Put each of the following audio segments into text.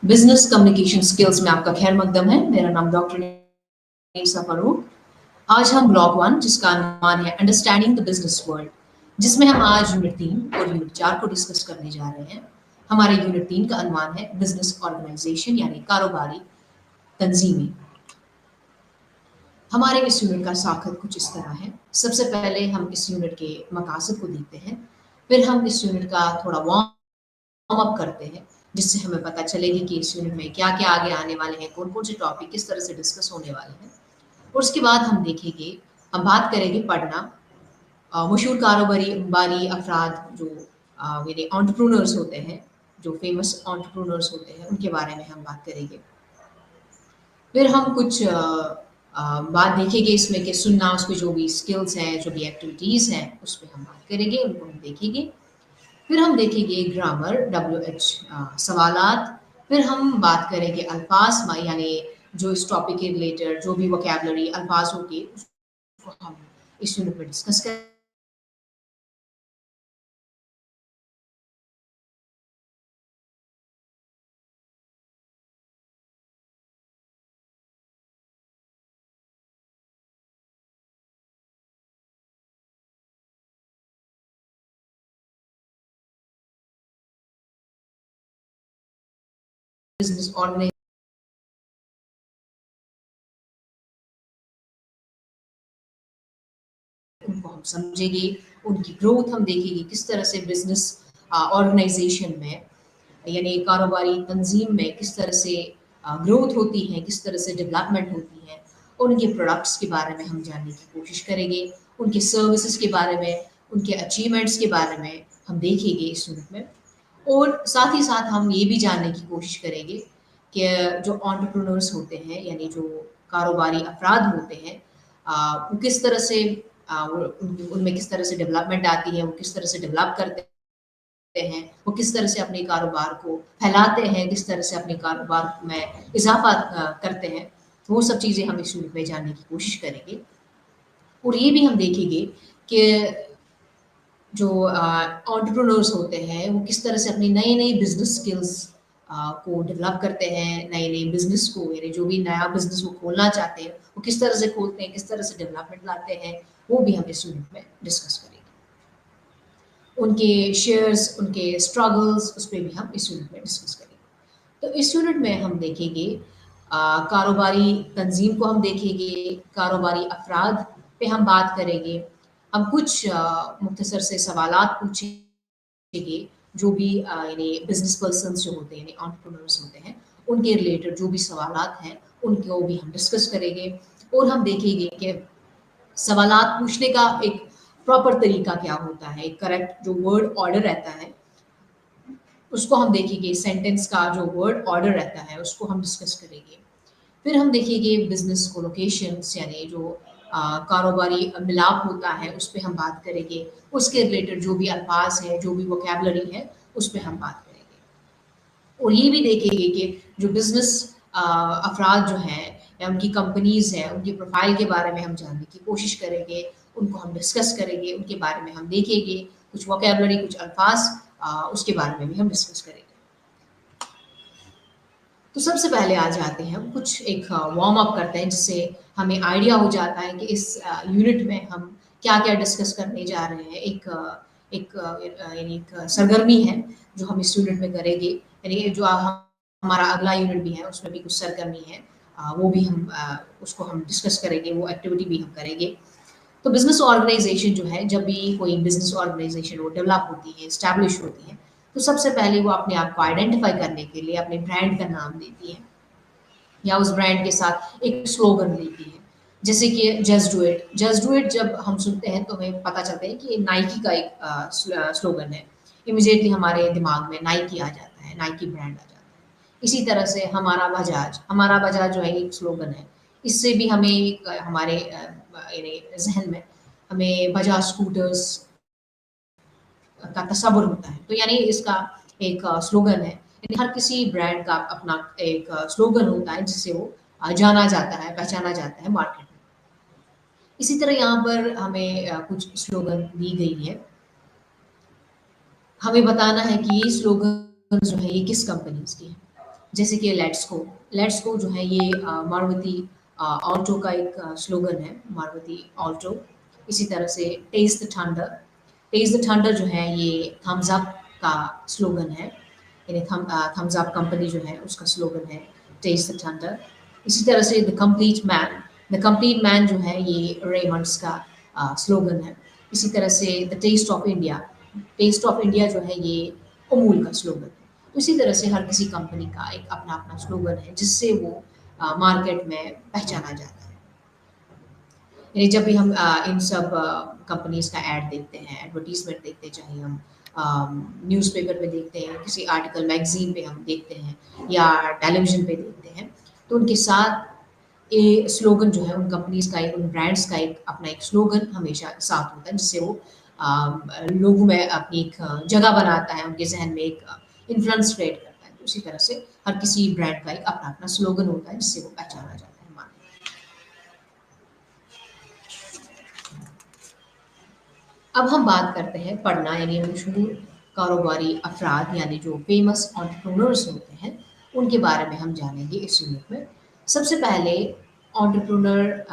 Business communication skills में आपका खैर मकदम है। मेरा नाम डॉक्टर नीसा फारूक। आज हम ब्लॉक 1 जिसका अनुमान है अंडरस्टैंडिंग द बिजनेस वर्ल्ड, जिसमें हम आज यूनिट 3 और यूनिट 4 को डिस्कस करने जा रहे हैं। हमारे यूनिट 3 का अनुमान है बिजनेस ऑर्गेनाइजेशन यानी कारोबारी तंजीमें। हमारे इस यूनिट का साखत कुछ इस तरह है। सबसे पहले हम इस यूनिट के मकासद को देखते हैं, फिर हम इस यूनिट का थोड़ा वार्म अप करते हैं, जिससे हमें पता चलेगी कि इस यूनिट में क्या-क्या आगे आने वाले हैं, कौन-कौन से टॉपिक किस तरह से डिस्कस होने वाले हैं। और उसके बाद हम बात करेंगे पढ़ना। मशहूर कारोबारी अफराद जो मेरे एंटरप्रेन्योर्स होते हैं, जो फेमस एंटरप्रेन्योर्स होते हैं, उनके बारे में हम बात करेंगे। फिर हम कुछ बात देखेंगे इसमें कि सुनना, उसमें जो भी स्किल्स हैं, जो भी एक्टिविटीज़ हैं, उस पे हम बात करेंगे, उनको हम देखेंगे। फिर हम देखेंगे ग्रामर WH सवालात। फिर हम बात करेंगे अल्फाज यानी जो इस टॉपिक के रिलेटेड जो भी वोकैबुलरी अल्फाज होंगे उसको हम इस यूनिट में डिस्कस करेंगे। बिजनेस ऑर्गेनाइजेशन उनको हम समझेंगे, उनकी ग्रोथ हम देखेंगे, किस तरह से बिजनेस ऑर्गेनाइजेशन में यानी कारोबारी तंजीम में किस तरह से ग्रोथ होती है, किस तरह से डेवलपमेंट होती है। और उनके प्रोडक्ट्स के बारे में हम जानने की कोशिश करेंगे, उनके सर्विसेज के बारे में, उनके अचीवमेंट्स के बारे में हम देखेंगे इस यूनिट में। और साथ ही साथ हम ये भी जानने की कोशिश करेंगे कि जो एंटरप्रेन्योर्स होते हैं यानी जो कारोबारी अफराद होते हैं, वो किस तरह से उनमें किस तरह से डेवलपमेंट आती है, वो किस तरह से डेवलप करते हैं, वो किस तरह से अपने कारोबार को फैलाते हैं, किस तरह से अपने कारोबार में इजाफा करते हैं। वो सब चीज़ें हम इस यूनिट में जानने की कोशिश करेंगे। और ये भी हम देखेंगे कि जो एंटरप्रेन्योर्स होते हैं, वो किस तरह से अपनी नई-नई बिज़नेस स्किल्स को डेवलप करते हैं, नए-नए बिज़नेस को यानी जो भी नया बिज़नेस वो खोलना चाहते हैं, वो किस तरह से खोलते हैं, किस तरह से डेवलपमेंट लाते हैं, वो भी हम इस यूनिट में डिस्कस करेंगे। उनके शेयर्स, उनके स्ट्रगल्स, उस पे भी हम इस यूनिट में डिस्कस करेंगे। तो इस यूनिट में हम देखेंगे कारोबारी तंजीम को हम देखेंगे, कारोबारी अफराद पे हम बात करेंगे। हम कुछ मुख्तसर से सवालात पूछेंगे, जो भी यानी बिज़नेस पर्सन्स जो होते हैं, यानी एंटरप्रेन्योर्स होते हैं, उनके रिलेटेड जो भी सवालात हैं, उनको भी हम डिस्कस करेंगे। और हम देखेंगे कि सवालात पूछने का एक प्रॉपर तरीका क्या होता है, एक करेक्ट जो वर्ड ऑर्डर रहता है, उसको हम देखेंगे। सेंटेंस का जो वर्ड ऑर्डर रहता है, उसको हम डिस्कस करेंगे। फिर हम देखेंगे बिज़नेस कोलोकेशंस यानी जो कारोबारी मिलाप होता है, उस पे हम बात करेंगे। उसके रिलेटेड जो भी अल्फाज हैं, जो भी वोकैबुलरी है, उस पे हम बात करेंगे। और ये भी देखेंगे कि जो बिज़नेस अफराद जो हैं या उनकी कंपनीज़ हैं, उनकी प्रोफ़ाइल के बारे में हम जानने की कोशिश करेंगे, उनको हम डिस्कस करेंगे, उनके बारे में हम देखेंगे, कुछ वोकैबुलरी, कुछ अल्फाज उसके बारे में भी हम डिस्कस करेंगे। तो सबसे पहले आ जाते हैं हम कुछ एक वार्म अप करते हैं, जिससे हमें आइडिया हो जाता है कि इस यूनिट में हम क्या-क्या डिस्कस करने जा रहे हैं। यानी एक सरगर्मी है जो हम इस यूनिट में करेंगे। यानी जो हमारा अगला यूनिट भी है उसमें भी कुछ सरगर्मी है। वो भी उसको हम डिस्कस करेंगे, वो एक्टिविटी भी हम करेंगे। तो बिज़नेस ऑर्गेनाइज़ेशन जो है, जब भी कोई बिज़नेस ऑर्गेनाइज़ेशन वो डेवलप होती है, एस्टैब्लिश होती है, तो सबसे पहले वो अपने आप को आइडेंटिफ़ाई करने के लिए अपने ब्रांड का नाम देती है या उस ब्रांड के साथ एक स्लोगन देती है। जैसे कि just do it. Just do it जब हम सुनते हैं तो हमें पता चलता है कि ये नाइकी का एक स्लोगन है। इमीडिएटली हमारे दिमाग में नाइकी आ जाता है, नाइकी ब्रांड आ जाता है। इसी तरह से हमारा बजाज जो है एक स्लोगन है। इससे भी हमें हमारे यानी ज़हन में हमें बजाज स्कूटर्स का तस्वुर होता है। तो यानी इसका एक स्लोगन है। यानी हर किसी ब्रांड का अपना एक स्लोगन होता है जिससे वो जाना जाता है, पहचाना जाता है मार्केट में। इसी तरह यहाँ पर हमें कुछ स्लोगन दी गई है। हमें बताना है कि ये स्लोगन जो है ये किस कंपनीज़ की है। जैसे कि लेट्स गो जो है ये मारुति ऑल्टो का एक स्लोगन है, मारुति ऑल्टो। इसी तरह से टेस्ट द थंडर जो है ये थम्स अप का स्लोगन है, यानी थम्स अप कंपनी जो है उसका स्लोगन है टेस्ट द थंडर। इसी तरह से द कंप्लीट मैन जो है ये रेमंड्स का स्लोगन है। इसी तरह से द टेस्ट ऑफ इंडिया जो है ये अमूल का स्लोगन है। तो इसी तरह से हर किसी कंपनी का एक अपना अपना स्लोगन है जिससे वो मार्केट में पहचाना जाता है। यानी जब भी हम इन सब कंपनीज का ऐड देखते हैं, एडवर्टीजमेंट देखते हैं, चाहे हम न्यूज़पेपर पे देखते हैं, किसी आर्टिकल मैगजीन पे हम देखते हैं या टेलीविजन पे देखते हैं, तो उनके साथ ये स्लोगन जो है उन कंपनीज का एक, उन ब्रांड्स का एक अपना एक स्लोगन हमेशा साथ होता है, जिससे वो लोगों में अपनी एक जगह बनाता है, उनके जहन में एक इन्फ्लुएंस क्रिएट करता है। तो उसी तरह से हर किसी ब्रांड का एक अपना अपना स्लोगन होता है जिससे वो पहचाना जाता है मार्केट। अब हम बात करते हैं पढ़ना, यानी मशहूर कारोबारी अफराद यानी जो फेमस एंटरप्रेन्योर्स होते हैं उनके बारे में हम जानेंगे इस यूनिट में। सबसे पहले एंटरप्रेन्योर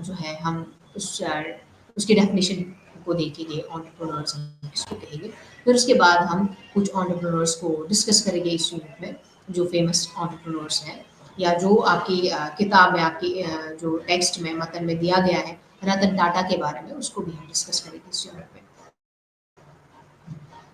जो है हम उसकी डेफिनेशन को देखेंगे, एंटरप्रेन्योर्स हम किसको कहेंगे। फिर उसके बाद हम कुछ एंटरप्रेन्योर्स को डिस्कस करेंगे इस यूनिट में, जो फेमस एंटरप्रेन्योर्स हैं या जो आपकी किताब में, आपकी जो टेक्स्ट में मतन में दिया गया है रतन टाटा के बारे में, उसको भी हम डिस्कस करेंगे इस यूनिट में।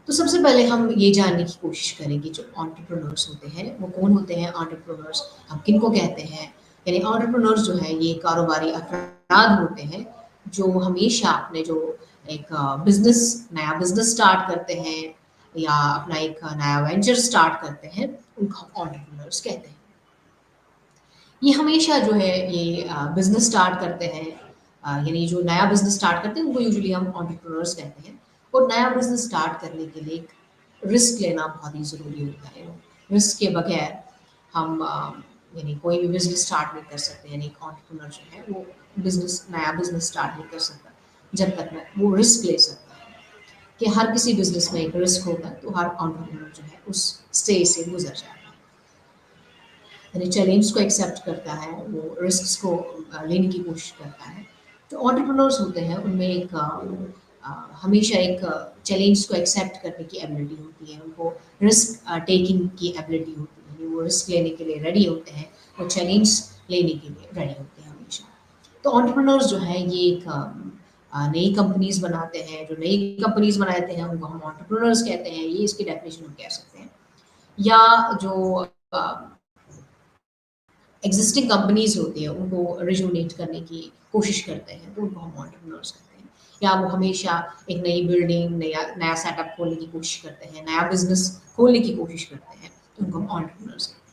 तो सबसे पहले हम ये जानने की कोशिश करेंगे जो एंटरप्रेन्योर्स होते हैं वो कौन होते हैं, एंटरप्रेन्योर्स हम किनको कहते हैं। यानी एंटरप्रेन्योर्स जो है ये कारोबारी अफराद होते हैं जो हमेशा अपने जो एक नया बिजनेस स्टार्ट करते हैं या अपना एक नया वेंचर स्टार्ट करते हैं, उनको हम एंटरप्रेन्योर्स कहते हैं। ये हमेशा जो है ये बिजनेस स्टार्ट करते हैं, यानी जो नया बिजनेस स्टार्ट करते हैं उनको यूजुअली हम एंटरप्रेन्योर्स कहते हैं। और नया बिजनेस स्टार्ट करने के लिए एक रिस्क लेना बहुत ही ज़रूरी होता है। रिस्क के बगैर हम यानी कोई भी बिजनेस स्टार्ट नहीं कर सकते। यानी एक एंटरप्रेन्योर जो है वो नया बिजनेस स्टार्ट नहीं कर सकता जब तक में वो रिस्क ले सकता है। कि हर किसी बिजनेस में एक रिस्क होता है, तो हर एंटरप्रेन्योर जो है उस स्टेज से गुजर जाता है, यानी चैलेंज को एक्सेप्ट करता है, वो रिस्क्स को लेने की कोशिश करता है। जो एंटरप्रेन्योर्स होते हैं उनमें एक हमेशा एक चैलेंज को एक्सेप्ट करने की एबिलिटी होती है, उनको रिस्क टेकिंग की एबिलिटी होती है, यानी वो रिस्क लेने के लिए रेडी होते हैं, वो चैलेंज लेने के लिए रेडी होते हैं हमेशा। तो एंटरप्रेन्योर्स जो है ये एक नई कंपनीज बनाते हैं, जो नई कंपनीज बनाते हैं उनको हम एंटरप्रेन्योर्स कहते हैं, ये इसकी डेफिनेशन हम कह सकते हैं। या जो एग्जिस्टिंग कंपनीज होती हैं उनको रिजुविनेट करने की कोशिश करते हैं, तो उनको हम एंटरप्रेन्योर्स कहते हैं। या वो हमेशा एक नई बिल्डिंग, नया सेटअप खोलने की कोशिश करते हैं, नया बिजनेस खोलने की कोशिश करते हैं, तो उनको हम एंटरप्रेन्योर्स कहते हैं।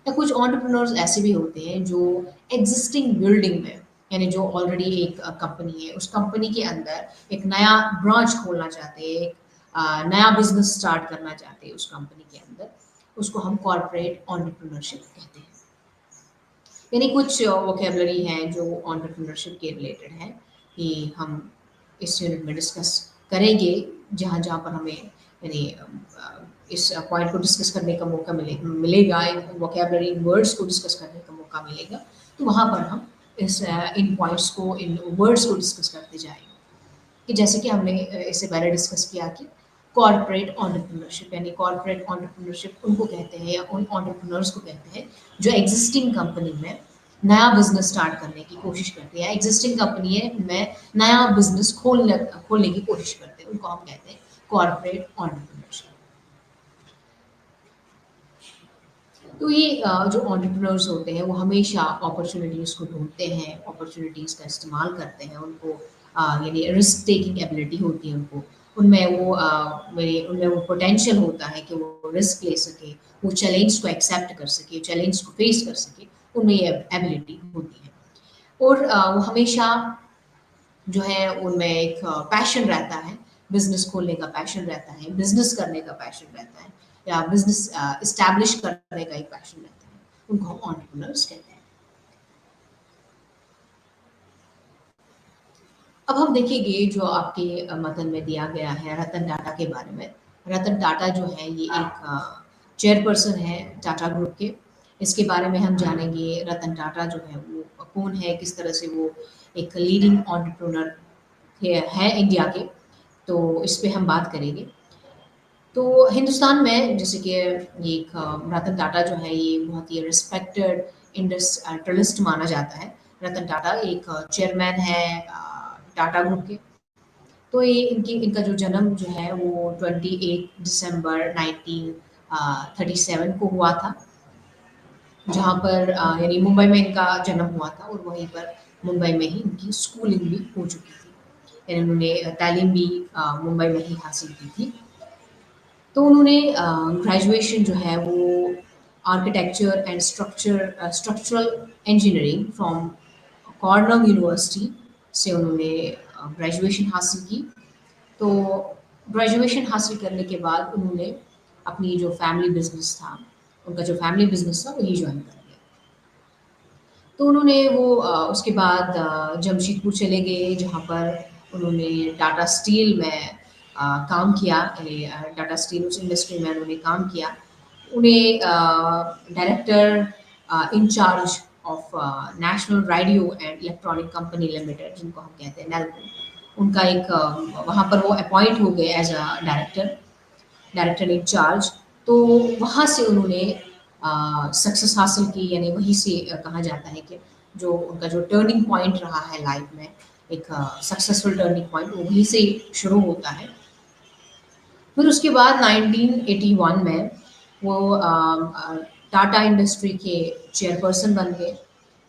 या कुछ एंटरप्रेन्योर्स ऐसे भी होते हैं जो एग्जिस्टिंग बिल्डिंग में, यानी जो ऑलरेडी एक कंपनी है उस कंपनी के अंदर एक नया ब्रांच खोलना चाहते हैं, एक नया बिजनेस स्टार्ट करना चाहते हैं उस कंपनी के अंदर, उसको हम कॉर्पोरेट एंटरप्रेन्योरशिप कहते हैं। यानी कुछ वोकेबलरी हैं जो एंटरप्रेन्योरशिप के रिलेटेड है कि हम इस यूनिट में डिस्कस करेंगे, जहाँ जहाँ पर हमें यानी इस पॉइंट को डिस्कस करने का मौका मिलेगा, इन वोकेबलरी वर्ड्स को डिस्कस करने का मौका मिलेगा, तो वहाँ पर हम इन पॉइंट्स को, इन वर्ड्स को डिस्कस करते जाएंगे। कि जैसे कि हमने इससे पहले डिस्कस किया कि कॉर्पोरेट एंटरप्रेन्योरशिप, यानी कॉर्पोरेट एंटरप्रेन्योरशिप उनको कहते हैं या उन एंटरप्रेन्योर्स को कहते हैं जो एग्जिस्टिंग कंपनी में नया बिजनेस स्टार्ट करने की कोशिश करते हैं। एग्जिस्टिंग कंपनी है में नया बिजनेस खोलने की कोशिश करते हैं, उनको हम कहते हैं कॉर्पोरेट एंटरप्रेन्योरशिप। तो ये जो एंटरप्रेन्योर्स होते हैं वो हमेशा अपॉर्चुनिटीज़ को ढूंढते हैं, अपॉर्चुनिटीज़ का इस्तेमाल करते हैं, उनको यानी रिस्क टेकिंग एबिलिटी होती है उनको, उनमें वो पोटेंशियल होता है कि वो रिस्क ले सके, वो चैलेंज को एक्सेप्ट कर सके, चैलेंज को फेस कर सके, उनमें ये एबिलिटी होती है। और वो हमेशा जो है उनमें एक पैशन रहता है, बिजनेस खोलने का पैशन रहता है, बिजनेस करने का पैशन रहता है, या बिजनेस इस्टेब्लिश करने का एक पैशन रहता है, उनको हम एंटरप्रेन्योर्स कहते हैं। अब हम देखेंगे जो आपके मतन में दिया गया है रतन टाटा के बारे में। रतन टाटा जो है ये एक चेयरपर्सन है टाटा ग्रुप के, इसके बारे में हम जानेंगे रतन टाटा जो है वो कौन है, किस तरह से वो एक लीडिंग एंटरप्रेन्योर है इंडिया के, तो इस पे हम बात करेंगे। तो हिंदुस्तान में जैसे कि ये एक रतन टाटा जो है ये बहुत ही रिस्पेक्टेड इंडस्ट्रियलिस्ट माना जाता है। रतन टाटा एक चेयरमैन है टाटा ग्रुप के। तो ये इनका जो जन्म जो है वो 28 दिसंबर 1937 को हुआ था, जहाँ पर यानी मुंबई में इनका जन्म हुआ था और वहीं पर मुंबई में ही इनकी स्कूलिंग भी हो चुकी थी। यानी उन्होंने तालीम भी मुंबई में ही हासिल की थी। तो उन्होंने ग्रेजुएशन जो है वो architecture and structural engineering from Cornell university से उन्होंने ग्रेजुएशन हासिल की। तो ग्रेजुएशन हासिल करने के बाद उन्होंने अपनी जो फैमिली बिजनेस था, उनका जो फैमिली बिजनेस था वही ज्वाइन कर लिया। तो उन्होंने वो उसके बाद जमशेदपुर चले गए, जहाँ पर उन्होंने टाटा स्टील में काम किया। यानी टाटा स्टील उस इंडस्ट्री में उन्होंने काम किया। उन्हें director in-charge of national radio and electronic company limited, जिनको हम कहते हैं नेल्को, उनका एक वहाँ पर वो अपॉइंट हो गए एज अ डायरेक्टर इंचार्ज। तो वहाँ से उन्होंने सक्सेस हासिल की। यानी वहीं से कहा जाता है कि जो उनका जो टर्निंग पॉइंट रहा है लाइफ में, एक सक्सेसफुल टर्निंग पॉइंट, वो वहीं से शुरू होता है। फिर उसके बाद 1981 में वो टाटा इंडस्ट्री के चेयरपर्सन बन गए।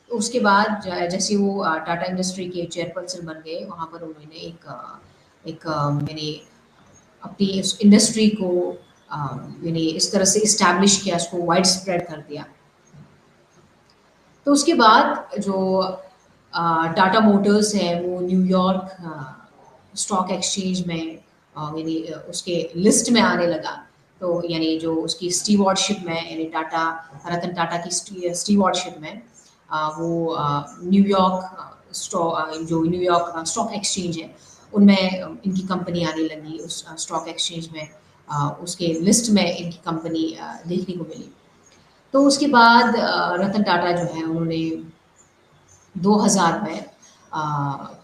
तो उसके बाद जैसे वो टाटा इंडस्ट्री के चेयरपर्सन बन गए, वहाँ पर उन्होंने यानी अपनी इस इंडस्ट्री को यानी इस तरह से इस्टेब्लिश किया, उसको वाइड स्प्रेड कर दिया। तो उसके बाद जो टाटा मोटर्स है वो न्यूयॉर्क स्टॉक एक्सचेंज में यानी उसके लिस्ट में आने लगा। तो यानी जो उसकी स्टीवर्डशिप में, यानी टाटा रतन टाटा की स्टीवर्डशिप में वो न्यूयॉर्क जो न्यूयॉर्क स्टॉक एक्सचेंज है उनमें इनकी कंपनी आने लगी। उस स्टॉक एक्सचेंज में उसके लिस्ट में इनकी कंपनी देखने को मिली। तो उसके बाद रतन टाटा जो है उन्होंने 2000 में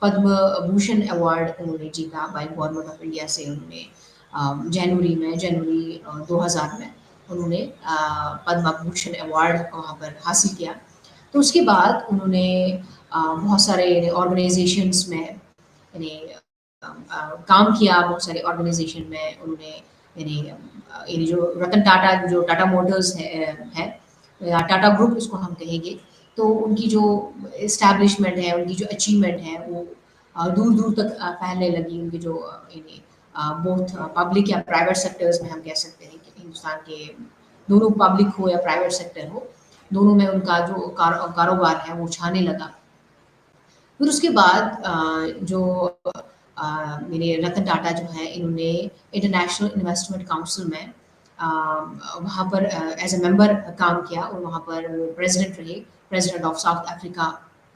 पद्म भूषण अवार्ड उन्होंने जीता बाय गवर्नमेंट ऑफ इंडिया से। उन्होंने जनवरी 2000 में उन्होंने पद्म भूषण अवार्ड वहाँ पर हासिल किया। तो उसके बाद उन्होंने बहुत सारे ऑर्गेनाइजेशंस में यानी काम किया। बहुत सारे ऑर्गेनाइजेशन में उन्होंने यानी जो रतन टाटा जो टाटा मोटर्स है या टाटा ग्रुप उसको हम कहेंगे, तो उनकी जो इस्टेब्लिशमेंट है, उनकी जो अचीवमेंट है वो दूर दूर तक फैलने लगी। उनकी जो यानी बोथ पब्लिक या प्राइवेट सेक्टर्स में हम कह सकते हैं कि हिंदुस्तान के दोनों पब्लिक हो या प्राइवेट सेक्टर हो, दोनों में उनका जो कारोबार है वो छाने लगा। फिर उसके बाद जो मेरे रतन टाटा जो है इन्होंने इंटरनेशनल इन्वेस्टमेंट काउंसिल में वहाँ पर एज ए मेंबर काम किया और वहाँ पर प्रेसिडेंट रहे, प्रेसिडेंट ऑफ साउथ अफ्रीका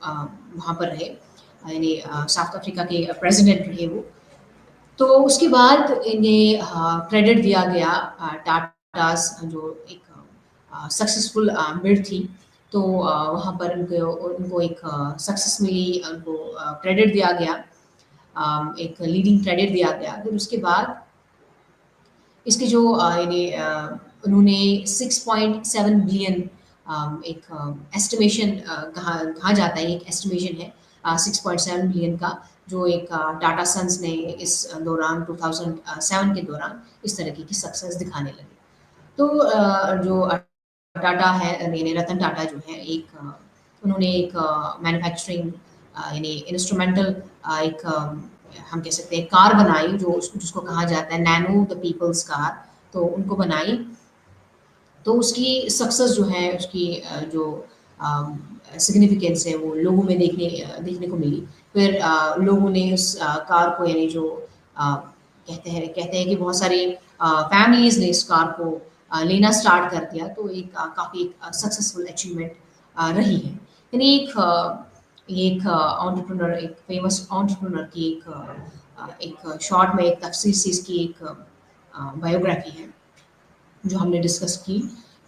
वहाँ पर रहे, यानी साउथ अफ्रीका के प्रेसिडेंट रहे वो। तो उसके बाद इन्हें क्रेडिट दिया गया टाटास जो एक सक्सेसफुल बिड थी। तो वहाँ पर उनको एक सक्सेस मिली, उनको क्रेडिट दिया गया, एक लीडिंग क्रेडिट दिया गया। फिर उसके बाद इसके जो यानी उन्होंने 6.7 बिलियन एक एस्टिमेशन कहा जाता है, एक एस्टिमेशन है 6.7 बिलियन का, जो एक टाटा सन्स ने इस दौरान 2007 के दौरान इस तरह की सक्सेस दिखाने लगे। तो जो टाटा है यानी रतन टाटा जो है उन्होंने एक मैन्युफैक्चरिंग यानी इंस्ट्रूमेंटल एक हम कह सकते हैं कार बनाई, जिसको कहा जाता है नैनो द पीपल्स कार। तो उनको बनाई, तो उसकी सक्सेस जो है, उसकी जो सिग्निफिकेंस है वो लोगों में देखने को मिली। फिर लोगों ने उस कार को यानी जो कहते हैं कि बहुत सारी फैमिलीज ने इस कार को लेना स्टार्ट कर दिया। तो एक काफ़ी सक्सेसफुल अचीवमेंट रही है। यानी एक एंटरप्रेन्योर, एक फेमस एंटरप्रेन्योर की एक शॉर्ट में एक तफसील से इसकी एक बायोग्राफी है जो हमने डिस्कस की।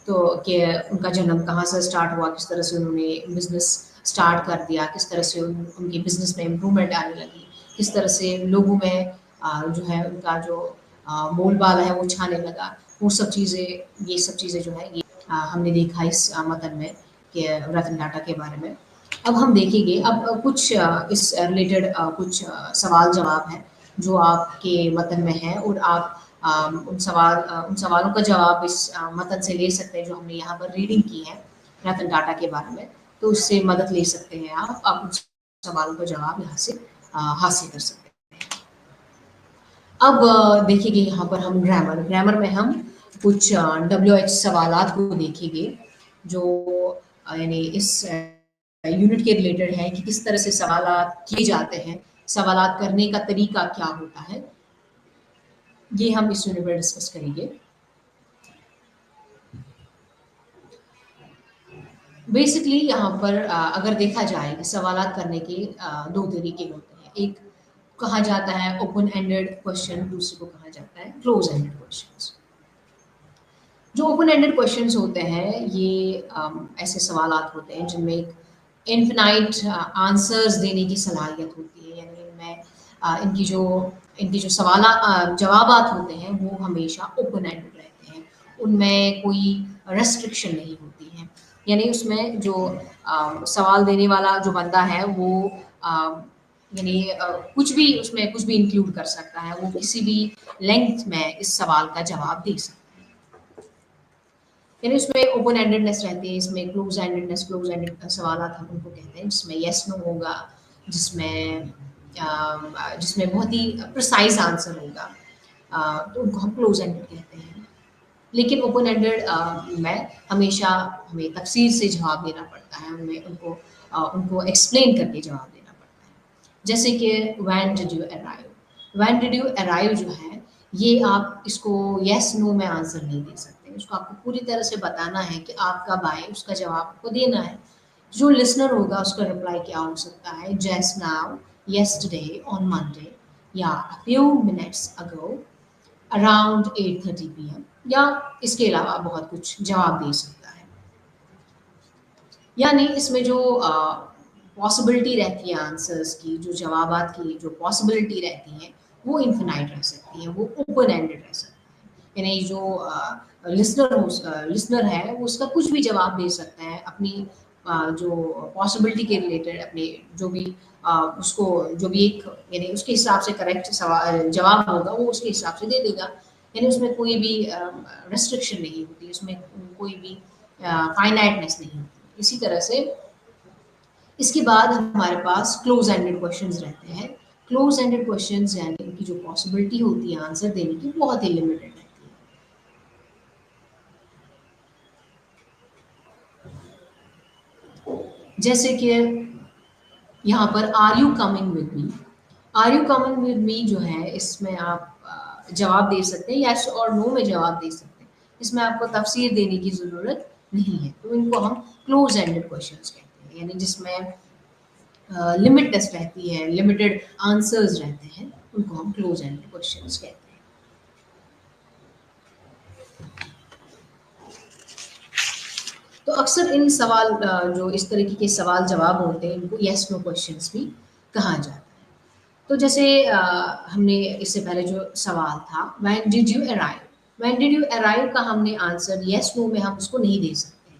तो कि उनका जन्म कहाँ से स्टार्ट हुआ, किस तरह से उन्होंने बिज़नेस स्टार्ट कर दिया, किस तरह से उनकी बिज़नेस में इम्प्रूवमेंट आने लगी, किस तरह से लोगों में जो है उनका जो बोलबाला है वो छाने लगा। वो सब चीज़ें, ये सब चीज़ें जो है ये हमने देखा इस मतन में कि रतन टाटा के बारे में। अब हम देखेंगे, अब कुछ इस रिलेटेड कुछ सवाल जवाब हैं जो आपके मतन में हैं, और आप उन सवालों का जवाब इस मतन से ले सकते हैं जो हमने यहाँ पर रीडिंग की है रतन टाटा के बारे में। तो उससे मदद ले सकते हैं आप उन सवालों का जवाब यहाँ से हासिल कर सकते हैं। अब देखिए यहाँ पर हम ग्रामर ग्रामर में हम कुछ WH सवालात को देखेंगे जो यानी इस यूनिट के रिलेटेड है कि किस तरह से सवालात किए जाते हैं, सवालात करने का तरीका क्या होता है, ये हम इस यूनिट में डिस्कस करेंगे। बेसिकली यहाँ पर अगर देखा जाए कि सवालात करने के दो तरीके होते हैं। एक कहा जाता है ओपन एंडेड क्वेश्चन, दूसरे को कहा जाता है क्लोज एंडेड क्वेश्चंस। जो ओपन एंडेड क्वेश्चंस होते हैं ये ऐसे सवालात होते हैं जिनमें एक इनफिनाइट आंसर्स देने की सलाहियत होती है, यानी इनमें इनकी जो जवाबात होते हैं वो हमेशा ओपन एंडेड रहते हैं, उनमें कोई रेस्ट्रिक्शन नहीं होती है। यानी उसमें जो सवाल देने वाला जो बंदा है वो यानी कुछ भी उसमें कुछ भी इंक्लूड कर सकता है, वो किसी भी लेंथ में इस सवाल का जवाब दे सकता है। यानी उसमें ओपन एंडेडनेस रहती है, इसमें क्लोज एंडेड सवालात हम उनको कहते हैं जिसमें येस नो होगा, जिसमें बहुत ही प्रिसाइज आंसर होगा, तो उनको हम क्लोज एंडेड कहते हैं। लेकिन ओपन एंडेड में हमेशा हमें तफसील से जवाब देना पड़ता है, हमें उनको एक्सप्लेन करके जवाब देना पड़ता है। जैसे कि when did you arrive, when did you arrive जो है ये आप इसको येस नो में आंसर नहीं दे सकते, उसको आपको पूरी तरह से बताना है कि आप कब आए, उसका जवाब आपको देना है। जो लिसनर होगा उसका रिप्लाई क्या हो सकता है, just now, yesterday, on Monday, या a few minutes ago, around 8:30 PM, या इसके अलावा बहुत कुछ जवाब दे सकता है। यानी इसमें जो पॉसिबिलिटी रहती है आंसर्स की, जो जवाबात की जो पॉसिबिलिटी रहती है वो इन्फिनाइट रह सकती है, वो ओपन एंडेड रह सकती है। यानी जो लिसनर है वो उसका कुछ भी जवाब दे सकता है अपनी जो पॉसिबिलिटी के रिलेटेड, अपने जो भी उसको जो भी एक यानी उसके हिसाब से करेक्ट सवाल जवाब होगा वो उसके हिसाब से दे देगा। यानी उसमें कोई भी रेस्ट्रिक्शन नहीं होती, उसमें कोई भी फाइनाइटनेस नहीं होती। इसी तरह से इसके बाद हमारे पास क्लोज एंडेड क्वेश्चंस रहते हैं। क्लोज एंडेड क्वेश्चंस यानी उनकी जो पॉसिबिलिटी होती है आंसर देने की बहुत ही लिमिटेड रहती है। जैसे कि यहाँ पर are you coming with me, are you coming with me जो है इसमें आप जवाब दे सकते हैं, यस और नो में जवाब दे सकते हैं, इसमें आपको तफसीर देने की ज़रूरत नहीं है। तो इनको हम क्लोज एंडेड क्वेश्चंस कहते हैं, यानी जिसमें लिमिटलेस रहती है, लिमिटेड आंसर्स रहते हैं, उनको हम क्लोज एंडेड क्वेश्चंस कहते हैं। तो अक्सर इन सवाल जो इस तरीके के सवाल जवाब होते हैं इनको यस नो क्वेश्चंस भी कहा जाता है। तो जैसे हमने इससे पहले जो सवाल था when did you arrive, when did you arrive का हमने आंसर यस नो में हम उसको नहीं दे सकते।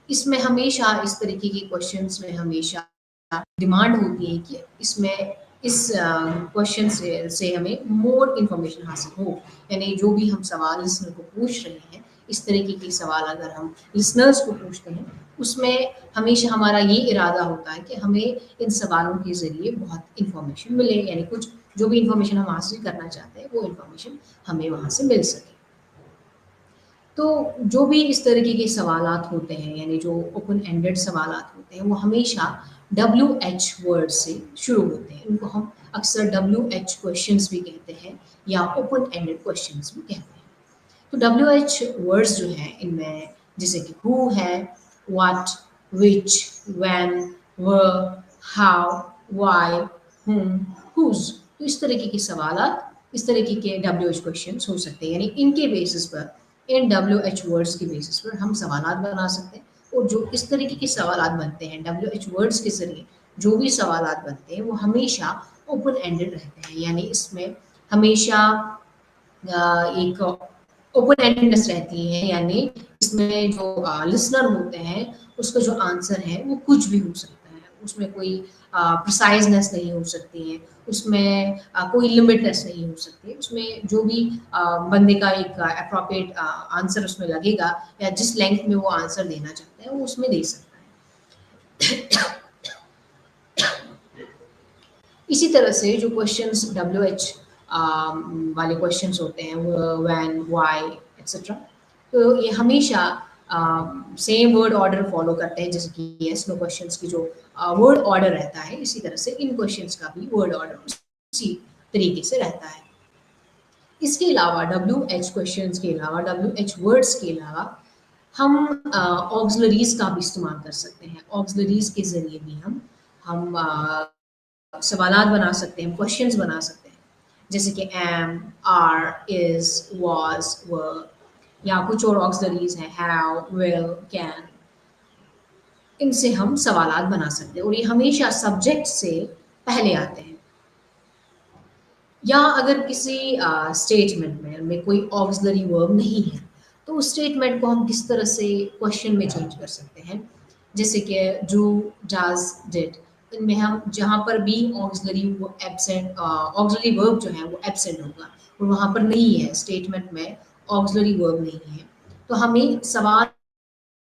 इसमें हमेशा इस तरीके के क्वेश्चंस में हमेशा डिमांड होती है कि इसमें इस क्वेश्चन से हमें मोर इन्फॉर्मेशन हासिल हो, यानी जो भी हम सवाल लिसनर को पूछ रहे हैं इस तरीके के सवाल अगर हम लिसनर्स को पूछते हैं उसमें हमेशा हमारा ये इरादा होता है कि हमें इन सवालों के ज़रिए बहुत इन्फॉर्मेशन मिले, यानी कुछ जो भी इन्फॉर्मेशन हम हासिल करना चाहते हैं वो इन्फॉर्मेशन हमें वहाँ से मिल सके। तो जो भी इस तरीके के सवालात होते हैं यानी जो ओपन एंडेड सवालात होते हैं वो हमेशा WH वर्ड से शुरू होते हैं, उनको हम अक्सर WH क्वेश्चंस भी कहते हैं या ओपन एंडेड क्वेश्चंस भी कहते हैं। तो WH वर्ड्स जो हैं इनमें जैसे कि हु है, what, which, when, where, how, why, whom, whose, तो इस तरीके के सवालात, इस तरीके के WH क्वेश्चंस हो सकते हैं, यानी इनके बेसिस पर इन WH वर्ड्स के बेसिस पर हम सवालात बना सकते हैं। और जो इस तरीके के सवालात बनते हैं WH वर्ड्स के ज़रिए, जो भी सवालात बनते हैं वो हमेशा ओपन एंडेड रहते हैं, यानी इसमें हमेशा एक ओपन एंडेडनेस रहती है, यानी इसमें जो लिसनर होते हैं उसका जो आंसर है वो कुछ भी हो सकता है, उसमें कोई प्रिसाइजनेस नहीं हो सकती है, उसमें कोई लिमिटनेस नहीं हो सकती, उसमें जो भी बंदे का एक अप्रोप्रिएट आंसर उसमें लगेगा या जिस लेंथ में वो आंसर देना चाहते हैं वो उसमें दे सकता है। इसी तरह से जो क्वेश्चंस WH वाले क्वेश्चंस होते हैं, व्हेन, व्हाई, एक्सेट्रा, तो ये हमेशा सेम वर्ड ऑर्डर फॉलो करते हैं, जैसे कि यस नो क्वेश्चंस की जो वर्ड ऑर्डर रहता है, इसी तरह से इन क्वेश्चंस का भी वर्ड ऑर्डर उसी तरीके से रहता है। इसके अलावा WH क्वेश्चंस के अलावा, WH वर्ड्स के अलावा हम ऑक्सिलरीज का भी इस्तेमाल कर सकते हैं। ऑक्सिलरीज के ज़रिए भी हम सवालात बना सकते हैं, क्वेश्चंस बना सकते हैं, जैसे कि एम, आर, इज, वाज, वर, या कुछ और ऑक्सिलरीज हैं, हैव, विल, कैन। इनसे हम सवालात बना सकते हैं और ये हमेशा सब्जेक्ट से पहले आते हैं। या अगर किसी स्टेटमेंट में कोई ऑक्सिलरी वर्ब नहीं है, तो उस स्टेटमेंट को हम किस तरह से क्वेश्चन में चेंज कर सकते हैं, जैसे कि डू, डज, डिड। इनमें हम जहाँ पर भी ऑक्सिलरी वो एब्सेंट, ऑक्सिलरी वर्ब जो है वो एब्सेंट होगा और वहाँ पर नहीं है, स्टेटमेंट में ऑक्सिलरी वर्ब नहीं है, तो हमें सवाल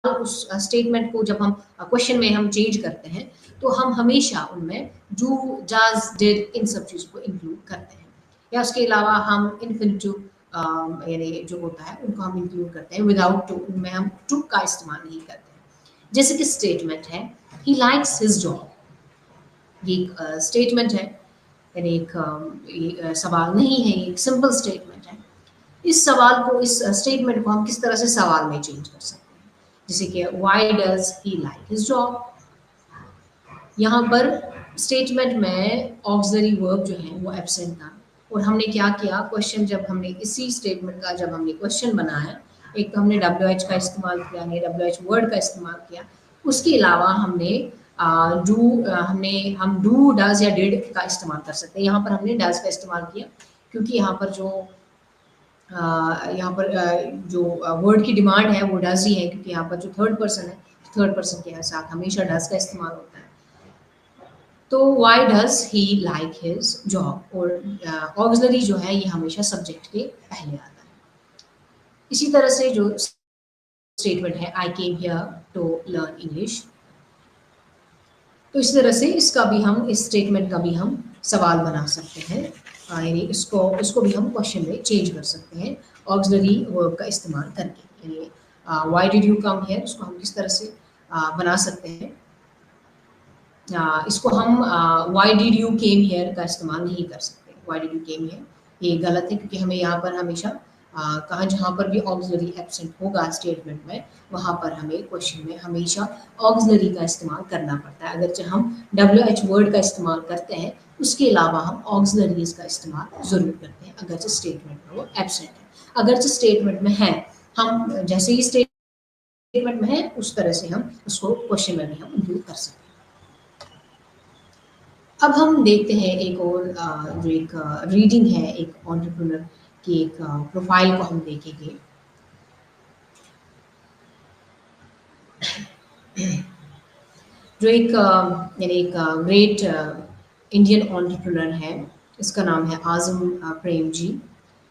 उस स्टेटमेंट को जब हम क्वेश्चन में हम चेंज करते हैं तो हम हमेशा उनमें डू, डज, डिड इन सब चीज़ को इंक्लूड करते हैं। या उसके अलावा हम इन्फिनिटिव यानी जो होता है उनको हम इंक्लूड करते हैं विदाउट टू, उनमें हम टू का इस्तेमाल नहीं करते हैं। जैसे कि स्टेटमेंट है ही लाइक्स हिज जॉब, ये एक स्टेटमेंट है, यानी एक सवाल नहीं है, एक सिंपल स्टेटमेंट है। इस सवाल को, इस स्टेटमेंट को हम किस तरह से सवाल में चेंज कर सकते हैं, जैसे कि why does he like his job. यहाँ पर स्टेटमेंट में ऑक्सिलरी वर्ब जो है वो एब्सेंट था और हमने क्या किया, क्वेश्चन जब हमने इसी स्टेटमेंट का जब हमने क्वेश्चन बनाया, एक तो हमने WH का इस्तेमाल किया, हमने WH वर्ड का इस्तेमाल किया, उसके अलावा हमने हम डू, डज या डिड का इस्तेमाल कर सकते हैं। यहाँ पर हमने डज का इस्तेमाल किया क्योंकि यहाँ पर जो वर्ड की डिमांड है वो डज ही है, क्योंकि यहाँ पर जो थर्ड पर्सन है, थर्ड पर्सन के साथ हमेशा डज का इस्तेमाल होता है। तो why does he like his job, और ऑक्सिलरी जो है ये हमेशा सब्जेक्ट के पहले आता है। इसी तरह से जो स्टेटमेंट है I came here to learn English, तो इस तरह से इसका भी हम, इस स्टेटमेंट का भी हम सवाल बना सकते हैं, यानी इसको भी हम क्वेश्चन में चेंज कर सकते हैं ऑक्सिलरी वर्ब का इस्तेमाल करके। यानी why did you come here, इसको हम किस तरह से बना सकते हैं, इसको हम why did you came here का इस्तेमाल नहीं कर सकते। Why did you came here ये गलत है, क्योंकि हमें यहाँ पर हमेशा कहाँ जहाँ पर भी ऑक्सिलरी एब्सेंट होगा स्टेटमेंट में, वहाँ पर हमें क्वेश्चन में हमेशा ऑक्सिलरी का इस्तेमाल करना पड़ता है। अगरचे हम WH वर्ड का इस्तेमाल करते हैं, उसके अलावा हम ऑक्सिलरीज का इस्तेमाल ज़रूर करते हैं अगरचे स्टेटमेंट में वो एब्सेंट है। अगरचे स्टेटमेंट में है, हम जैसे ही स्टेटमेंट में है उस तरह से हम उसको क्वेश्चन में भी हम इंक्लूड कर सकते हैं। अब हम देखते हैं एक और जो एक रीडिंग है एक एंटरप्रेन्योर की, एक प्रोफाइल को हम देखेंगे। जो एक यानी एक ग्रेट इंडियन एंटरप्रेन्योर है, इसका नाम है आज़म प्रेम जी।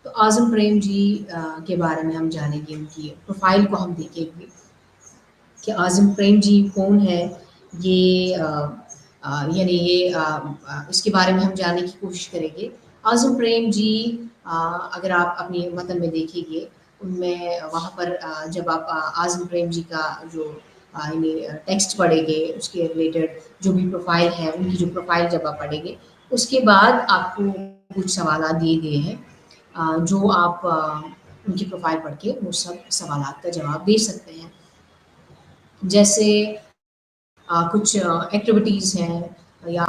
तो आज़म प्रेम जी के बारे में हम जानेंगे, उनकी प्रोफाइल को हम देखेंगे कि आज़म प्रेम जी कौन है, ये यानी ये इसके बारे में हम जानने की कोशिश करेंगे। आज़म प्रेम जी अगर आप अपनी मतन में देखेंगे, उनमें वहाँ पर जब आप आज़म प्रेम जी का जो यानी टेक्स्ट पढ़ेंगे, उसके रिलेटेड जो भी प्रोफाइल है, उनकी जो प्रोफाइल जब आप पढ़ेंगे, उसके बाद आपको कुछ सवाल दिए गए हैं जो आप उनकी प्रोफाइल पढ़ के वो सब सवालात का जवाब दे सकते हैं। जैसे कुछ एक्टिविटीज़ हैं या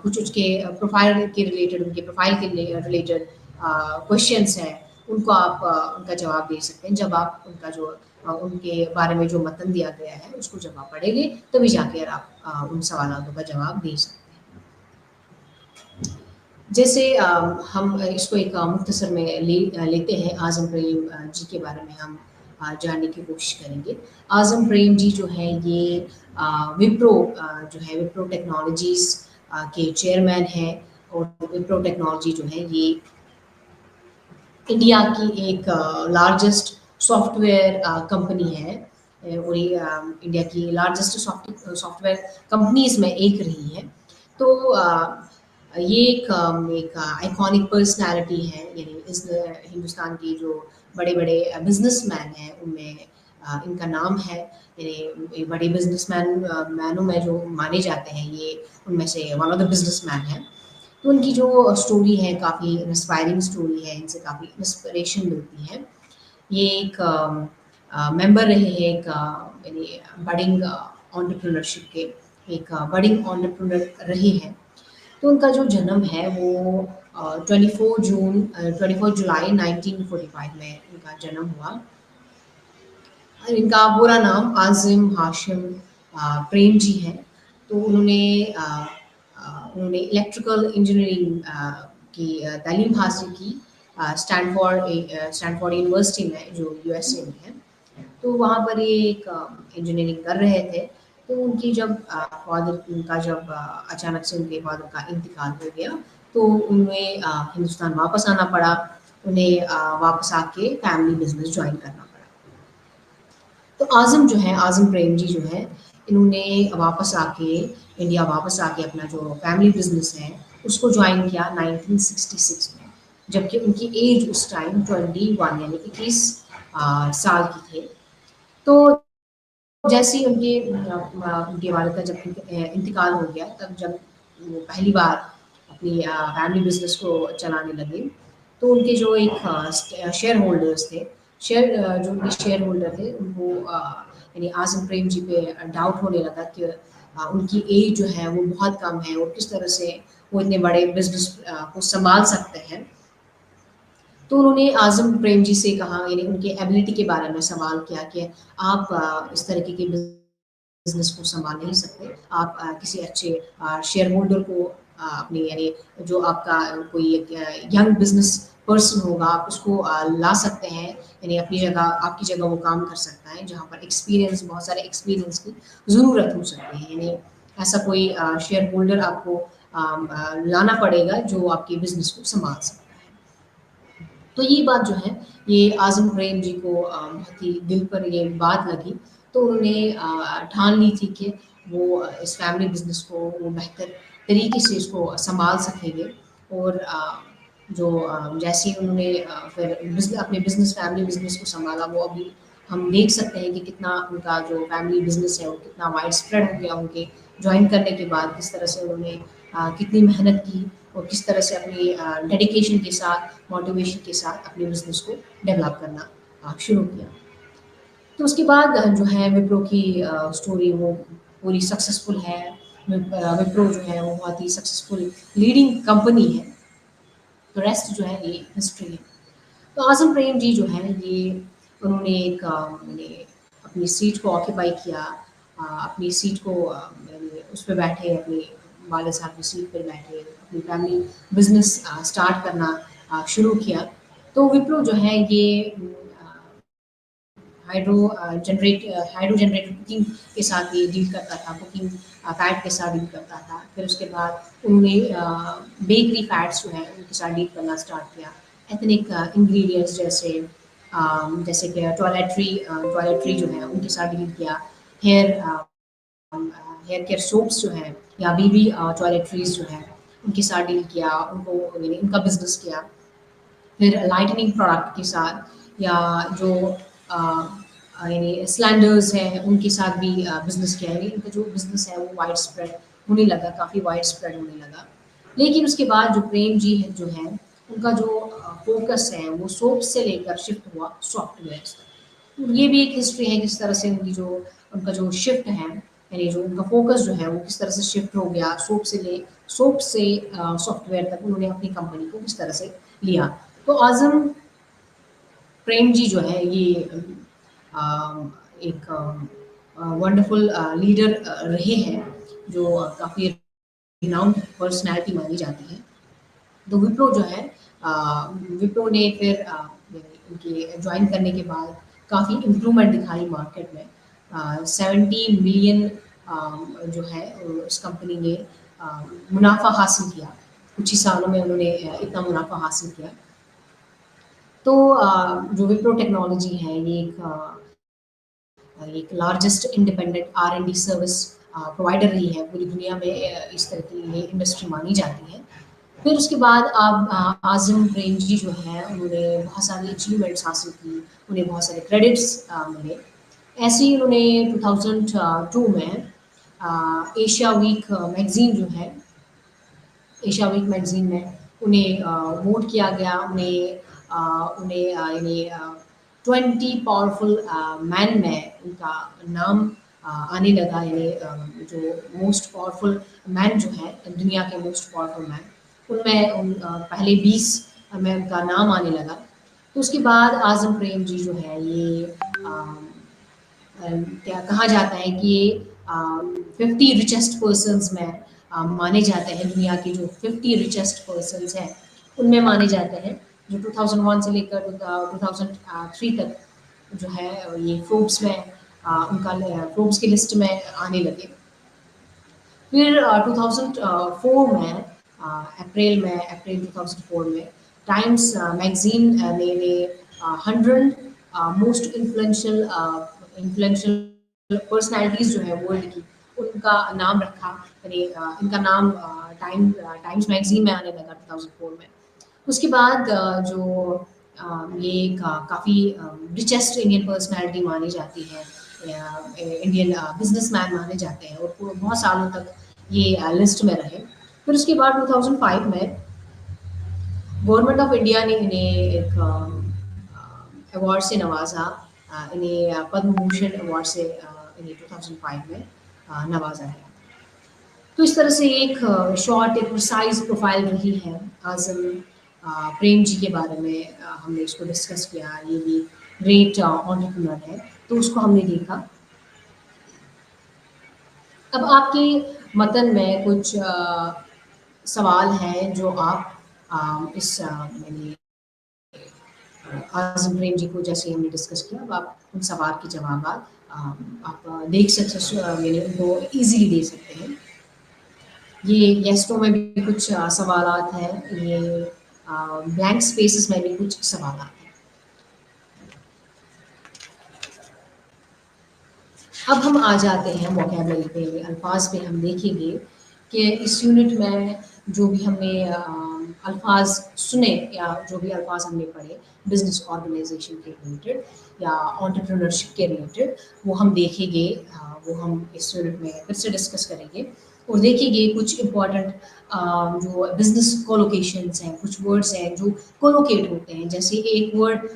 कुछ उसके प्रोफाइल के रिलेटेड, उनके प्रोफाइल के रिलेटेड क्वेश्चंस हैं, उनको आप उनका जवाब दे सकते हैं जब आप उनका जो उनके बारे में जो मतन दिया गया है उसको जब आप पढ़ेंगे तभी जाकर आप उन सवालों का जवाब दे सकते हैं। जैसे हम इसको एक मुख्तसर में लेते हैं आज़म प्रेम जी के बारे में हम जानने की कोशिश करेंगे। आज़म प्रेम जी जो है ये विप्रो जो है विप्रो टेक्नोलॉजीज़ के चेयरमैन हैं और विप्रो टेक्नोलॉजी जो है ये इंडिया की एक लार्जेस्ट सॉफ्टवेयर कंपनी है और ये इंडिया की लार्जेस्ट सॉफ्टवेयर कंपनीज़ में एक रही है। तो ये एक आइकॉनिक पर्सनैलिटी है, यानी इस हिंदुस्तान की जो बड़े-बड़े बिज़नेसमैन हैं उनमें इनका नाम है। यानी बड़े मैनों में जो माने जाते हैं ये उनमें से वन ऑफ द बिज़नेसमैन हैं। तो उनकी जो स्टोरी है काफ़ी इंस्पायरिंग स्टोरी है, इनसे काफ़ी इंस्पिरेशन मिलती है। ये एक मेंबर रहे हैं एक यानी बडिंग एंटरप्रेन्योरशिप के एक बडिंग एंटरप्रेन्योर रहे हैं। तो उनका जो जन्म है वो 24 जुलाई 1945 में उनका जन्म हुआ। इनका पूरा नाम आज़िम हाशिम प्रेम जी है। तो उन्होंने इलेक्ट्रिकल इंजीनियरिंग की तालीम हासिल की स्टैनफोर्ड यूनिवर्सिटी में जो यूएसए में है। तो वहाँ पर ये एक इंजीनियरिंग कर रहे थे। तो उनकी जब अचानक से उनके फादर का इंतकाल हो गया तो उन्हें हिंदुस्तान वापस आना पड़ा। उन्हें वापस आके फैमिली बिजनेस ज्वाइन करना पड़ा। तो आज़म जो है आज़म प्रेम जी जो है इन्होंने इंडिया वापस आके अपना जो फैमिली बिजनेस है उसको ज्वाइन किया 1966 में, जबकि उनकी एज उस टाइम 21 यानी 21 साल की थे। तो जैसे ही उनके वालिद का जब इंतकाल हो गया तब जब वो पहली बार अपनी फैमिली बिजनेस को चलाने लगे तो उनके जो एक शेयर होल्डर्स थे जो उनके शेयर होल्डर थे उनको यानी आज़म प्रेम जी पे डाउट होने लगा कि उनकी एज जो है वो बहुत कम है और किस तरह से वो इतने बड़े बिजनेस को संभाल सकते हैं। तो उन्होंने आज़म प्रेम जी से कहा, यानी उनके एबिलिटी के बारे में सवाल किया कि आप इस तरीके के बिज़नेस को सँभाल नहीं सकते। आप किसी अच्छे शेयर होल्डर को अपनी यानी जो आपका कोई एक यंग बिज़नेस पर्सन होगा आप उसको ला सकते हैं, यानी आपकी जगह वो काम कर सकता है, जहाँ पर बहुत सारे एक्सपीरियंस की ज़रूरत हो सकती है। यानी ऐसा कोई शेयर होल्डर आपको लाना पड़ेगा जो आपके बिज़नेस को सँभाल सकता है। तो ये बात जो है ये आज़म प्रेम जी को बहुत ही दिल पर ये बात लगी। तो उन्होंने ठान ली थी कि वो इस फैमिली बिज़नेस को वो बेहतर तरीके से इसको सँभाल सकेंगे और जैसे ही उन्होंने फिर अपने फैमिली बिज़नेस को सँभाला वो अभी हम देख सकते हैं कि कितना उनका जो फैमिली बिज़नेस है वो कितना वाइड स्प्रेड हो गया उनके जॉइन करने के बाद, किस तरह से उन्होंने कितनी मेहनत की और किस तरह से अपनी डेडिकेशन के साथ, मोटिवेशन के साथ अपने बिज़नेस को डेवलप करना शुरू किया। तो उसके बाद जो है विप्रो की स्टोरी वो पूरी सक्सेसफुल है। विप्रो जो है वो बहुत ही सक्सेसफुल लीडिंग कंपनी है। तो रेस्ट जो है ये हिस्ट्री है। तो आज़म प्रेम जी जो है ये उन्होंने अपनी सीट को ऑक्यूपाई किया, अपनी सीट को यानी उस पे बैठे, अपने वालिद साहब की सीट पर बैठे, अपनी फैमिली बिज़नेस स्टार्ट करना शुरू किया। तो विप्रो जो है ये हाइड्रो जनरेटर कुकिंग के साथ ये डील करता था, कुकिंग फैट के साथ डील करता था। फिर उसके बाद उन्होंने बेकरी फैट्स जो है उनके साथ डील करना स्टार्ट किया। एथनिक इंग्रेडिएंट्स जैसे कि टॉयलेटरी जो है उनके साथ डील किया। हेयर हेयर केयर सोप्स जो है या बीबी टॉयलेटरीज जो है उनके साथ डील किया, उनको यानी उनका बिजनेस किया। फिर लाइटनिंग प्रोडक्ट के साथ या जो यानी स्लैंडर्स हैं उनके साथ भी बिजनेस किया, यानी उनका जो बिजनेस है वो वाइड स्प्रेड होने लगा, काफ़ी वाइड स्प्रेड होने लगा। लेकिन उसके बाद जो प्रेम जी है जो है उनका जो फोकस है वो सोप से लेकर शिफ्ट हुआ सॉफ्टवेयर तक। ये भी एक हिस्ट्री है किस तरह से उनका जो शिफ्ट है, यानी जो उनका फोकस जो है वो किस तरह से शिफ्ट हो गया सोप से सॉफ्टवेयर तक उन्होंने अपनी कंपनी को किस तरह से लिया। तो आज़म प्रेम जी जो है ये एक वंडरफुल लीडर रहे हैं, जो काफ़ी रिनाउंड पर्सनैलिटी मानी जाती है। तो विप्रो जो है अ, विप्रो ने फिर उनके ज्वाइन करने के बाद काफ़ी इम्प्रूवमेंट दिखाई मार्केट में। 70 मिलियन जो है उस कंपनी ने मुनाफा हासिल किया। कुछ ही सालों में उन्होंने इतना मुनाफा हासिल किया। तो जो विप्रो टेक्नोलॉजी है ये एक largest independent R&D service provider रही है पूरी दुनिया में। इस तरह की ये इंडस्ट्री मानी जाती है। फिर उसके बाद अब आज़म प्रेमजी जो हैं उन्होंने बहुत सारी अचीवमेंट्स हासिल की, उन्हें बहुत सारे क्रेडिट्स मिले। ऐसे ही उन्होंने 2002 में एशिया वीक मैगज़ीन जो है, एशिया वीक मैगज़ीन में उन्हें वोट किया गया। यानी 20 पावरफुल मैन में उनका नाम आने लगा। यानी जो मोस्ट पावरफुल मैन जो है दुनिया के मोस्ट पावरफुल मैन, उनमें पहले 20 में उनका नाम आने लगा। तो उसके बाद आज़म प्रेम जी जो है ये क्या कहा जाता है कि ये 50 रिचेस्ट पर्सन्स में माने जाते हैं। दुनिया के जो 50 रिचेस्ट पर्सन्स हैं उनमें माने जाते हैं, जो 2001 से लेकर 2003 तक जो है ये फोर्ब्स में उनका फोर्ब्स की लिस्ट में आने लगे। फिर 2004 में अप्रैल 2004 में टाइम्स मैगजीन ने 100 मोस्ट इन्फ्लुएंशियल पर्सनालिटीज जो है वर्ल्ड की, उनका नाम रखा। यानी इनका नाम टाइम्स मैगजीन में आने लगा 2004 में। उसके बाद ये काफ़ी रिचेस्ट इंडियन पर्सनालिटी मानी जाती है, इंडियन बिजनेसमैन माने जाते हैं, और बहुत सालों तक ये लिस्ट में रहे। फिर उसके बाद 2005 में गवर्नमेंट ऑफ इंडिया ने इन्हें एक अवार्ड से नवाजा। इन्हें पद्म भूषण अवार्ड से इन्हें 2005 में नवाजा है। तो इस तरह से एक शॉर्ट एक प्रिसाइज प्रोफाइल रही है आज़म प्रेम जी के बारे में। हमने इसको डिस्कस किया। ये भी ग्रेट एंटरप्रेन्योर है, तो उसको हमने देखा। अब आपके मतन में कुछ सवाल हैं जो आप इस यानी आज़म प्रेम जी को जैसे हमने डिस्कस किया, अब आप उन सवाल के जवाब आप देख सकते यानी उनको ईज़िली दे सकते हैं। ये गेस्टों में भी कुछ सवालात हैं, ये ब्लैंक स्पेसेस में भी कुछ सवालात हैं। अब हम आ जाते हैं वोकैबुलरी पे, अल्फाज पे। हम देखेंगे कि इस यूनिट में जो भी हमने अल्फाज सुने या जो भी अल्फाज हमने पढ़े बिजनेस ऑर्गेनाइजेशन के रिलेटेड या एंटरप्रेन्योरशिप के रिलेटेड, वो हम देखेंगे। वो हम इस यूनिट में फिर से डिस्कस करेंगे और देखेंगे कुछ इम्पॉर्टेंट जो बिजनेस कोलोकेशंस हैं, कुछ वर्ड्स हैं जो कोलोकेट होते हैं। जैसे एक वर्ड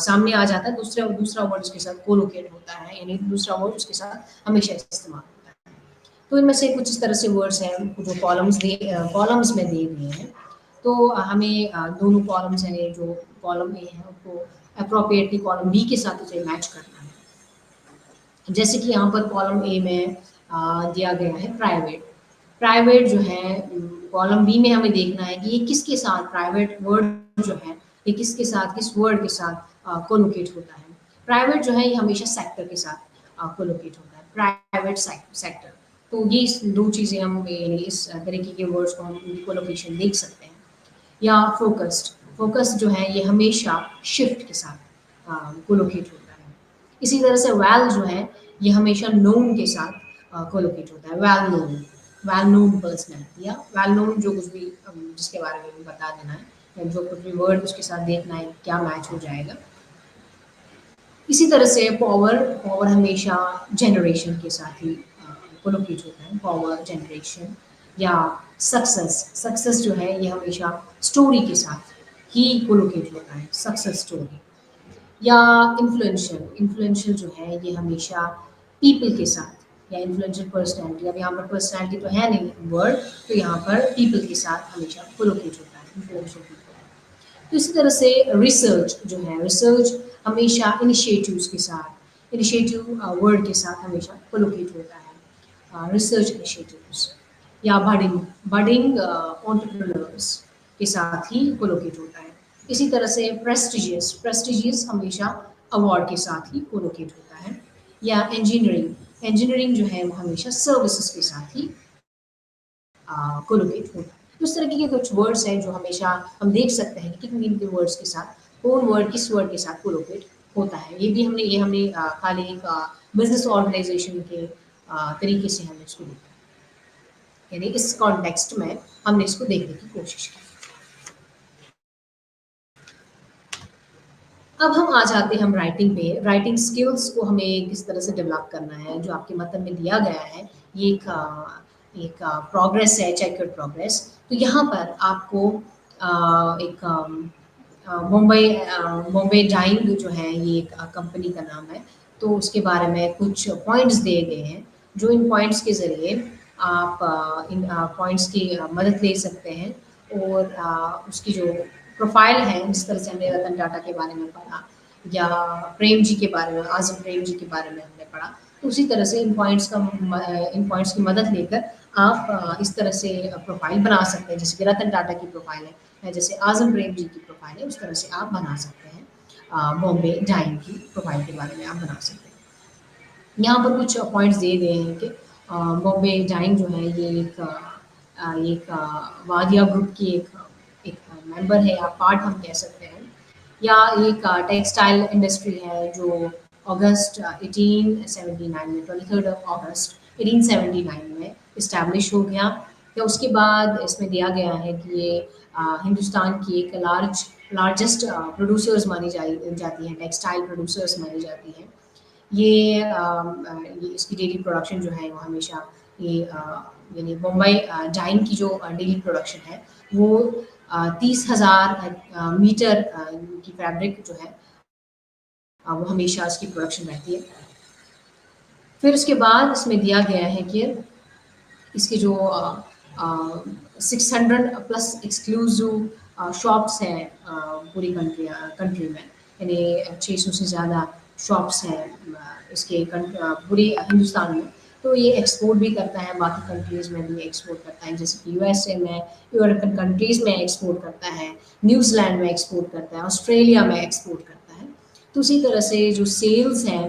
सामने आ जाता है, दूसरा वर्ड उसके साथ कोलोकेट होता है, यानी दूसरा वर्ड उसके साथ हमेशा इस्तेमाल होता है। तो इनमें से कुछ इस तरह से वर्ड्स हैं जो कॉलम्स में दिए गए हैं। तो हमें दोनों कॉलम्स हैं, जो कॉलम ए है उसको अप्रोप्रिएटली कॉलम बी के साथ उसे मैच करना है। जैसे कि यहाँ पर कॉलम ए में दिया गया है प्राइवेट। प्राइवेट जो है कॉलम बी में हमें देखना है कि ये किसके साथ, प्राइवेट वर्ड जो है ये किसके साथ, किस वर्ड के साथ कोलोकेट होता है। प्राइवेट जो है ये हमेशा सेक्टर के साथ कोलोकेट होता है, प्राइवेट सेक्टर। तो ये दो चीज़ें हम यानी इस तरीके के वर्ड्स को हम कोलोकेशन देख सकते हैं। या फोकस्ड, फोकस्ड जो है ये हमेशा शिफ्ट के साथ कोलोकेट होता है। इसी तरह से वेल जो है ये हमेशा नोन के साथ कोलोकेट होता है। वेल नोन पर्सनैलिटी या वेल नोन जो कुछ भी जिसके बारे में बता देना है, या जो कुछ भी वर्ड उसके साथ देखना है क्या मैच हो जाएगा। इसी तरह से पावर हमेशा जनरेशन के साथ ही कोलोकेट होता है, पावर जनरेशन। या सक्सेस जो है ये हमेशा स्टोरी के साथ ही कोलोकेट होता है, सक्सेस स्टोरी। या इन्फ्लुएंशियल जो है ये हमेशा पीपल के साथ, या इन्फ्लुएंशियल पर्सनैलिटी। अब यहाँ पर पर्सनैलिटी तो है नहीं वर्ड, तो यहाँ पर पीपल के साथ हमेशा कोलोकेट होता है, इन्फ्लुएंशियल पीपल। तो इसी तरह से रिसर्च जो है, रिसर्च हमेशा इनिशिएटिव्स के साथ, इनिशिएटिव वर्ड के साथ हमेशा कोलोकेट होता है। रिसर्च इनिशिएटिव्स या बडिंग बडिंग एंटरप्रेन्योर्स के साथ ही कोलोकेट होता है। इसी तरह से प्रेस्टिजियस प्रेस्टिजियस हमेशा अवार्ड के साथ ही कोलोकेट होता है। या इंजीनियरिंग इंजीनियरिंग जो है वो हमेशा सर्विसेज के साथ ही कोलोकेट होता है। तो इस तरह के कुछ वर्ड्स हैं जो हमेशा हम देख सकते हैं कि किन-किन के वर्ड्स के साथ कौन वर्ड किस वर्ड के साथ कोलोकेट होता है। ये हमने खाली एक बिज़नेस ऑर्गेनाइज़ेशन के तरीके से हमने इसको देखा। यानी इस कॉन्टेक्स्ट में हमने इसको देखने की कोशिश की। अब हम आ जाते हैं हम राइटिंग पे। राइटिंग स्किल्स को हमें किस तरह से डेवलप करना है, जो आपके मतन में दिया गया है, ये एक प्रोग्रेस है, चेकर्ड प्रोग्रेस। तो यहाँ पर आपको एक मुंबई डाइंग जो है, ये एक कंपनी का नाम है। तो उसके बारे में कुछ पॉइंट्स दिए गए हैं, जो इन पॉइंट्स के ज़रिए आप इन पॉइंट्स की मदद ले सकते हैं और उसकी जो प्रोफाइल है, जिस तरह से हमने रतन टाटा के बारे में पढ़ा या प्रेम जी के बारे में, आज़म प्रेम जी के बारे में हमने पढ़ा, तो उसी तरह से इन पॉइंट्स की मदद लेकर आप इस तरह से प्रोफाइल बना सकते हैं। जैसे कि रतन टाटा की प्रोफाइल है, या जैसे आज़म प्रेम जी की प्रोफाइल है, उस तरह से आप बना सकते हैं। बॉम्बे डाइंग की प्रोफाइल के बारे में आप बना सकते हैं। यहाँ पर कुछ पॉइंट्स दिए गए हैं कि बॉम्बे डाइंग जो है, ये एक वादिया ग्रुप की एक मेंबर है, या पार्ट हम कह सकते हैं। या एक टेक्सटाइल इंडस्ट्री है जो अगस्त 1879 में 23 अगस्त 1879 में इस्टेब्लिश हो गया। या उसके बाद इसमें दिया गया है कि ये हिंदुस्तान की एक लार्जेस्ट प्रोड्यूसर्स मानी जाती हैं, टेक्सटाइल प्रोड्यूसर्स मानी जाती हैं। ये इसकी डेली प्रोडक्शन जो है वो हमेशा ये यानी मुंबई डाइंग की जो डेली प्रोडक्शन है वो 30,000 मीटर की फैब्रिक जो है वो हमेशा इसकी प्रोडक्शन रहती है। फिर उसके बाद इसमें दिया गया है कि इसके जो 600 प्लस एक्सक्लूसिव शॉप्स हैं पूरी कंट्री में, यानी 600 से ज़्यादा शॉप्स हैं इसके पूरे हिंदुस्तान में। तो ये एक्सपोर्ट भी करता है, बाकी कंट्रीज़ में भी एक्सपोर्ट करता है, जैसे कि यूएसए में, यूरोपियन कंट्रीज़ में एक्सपोर्ट करता है, न्यूजीलैंड में एक्सपोर्ट करता है, ऑस्ट्रेलिया में एक्सपोर्ट करता है। तो उसी तरह से जो सेल्स हैं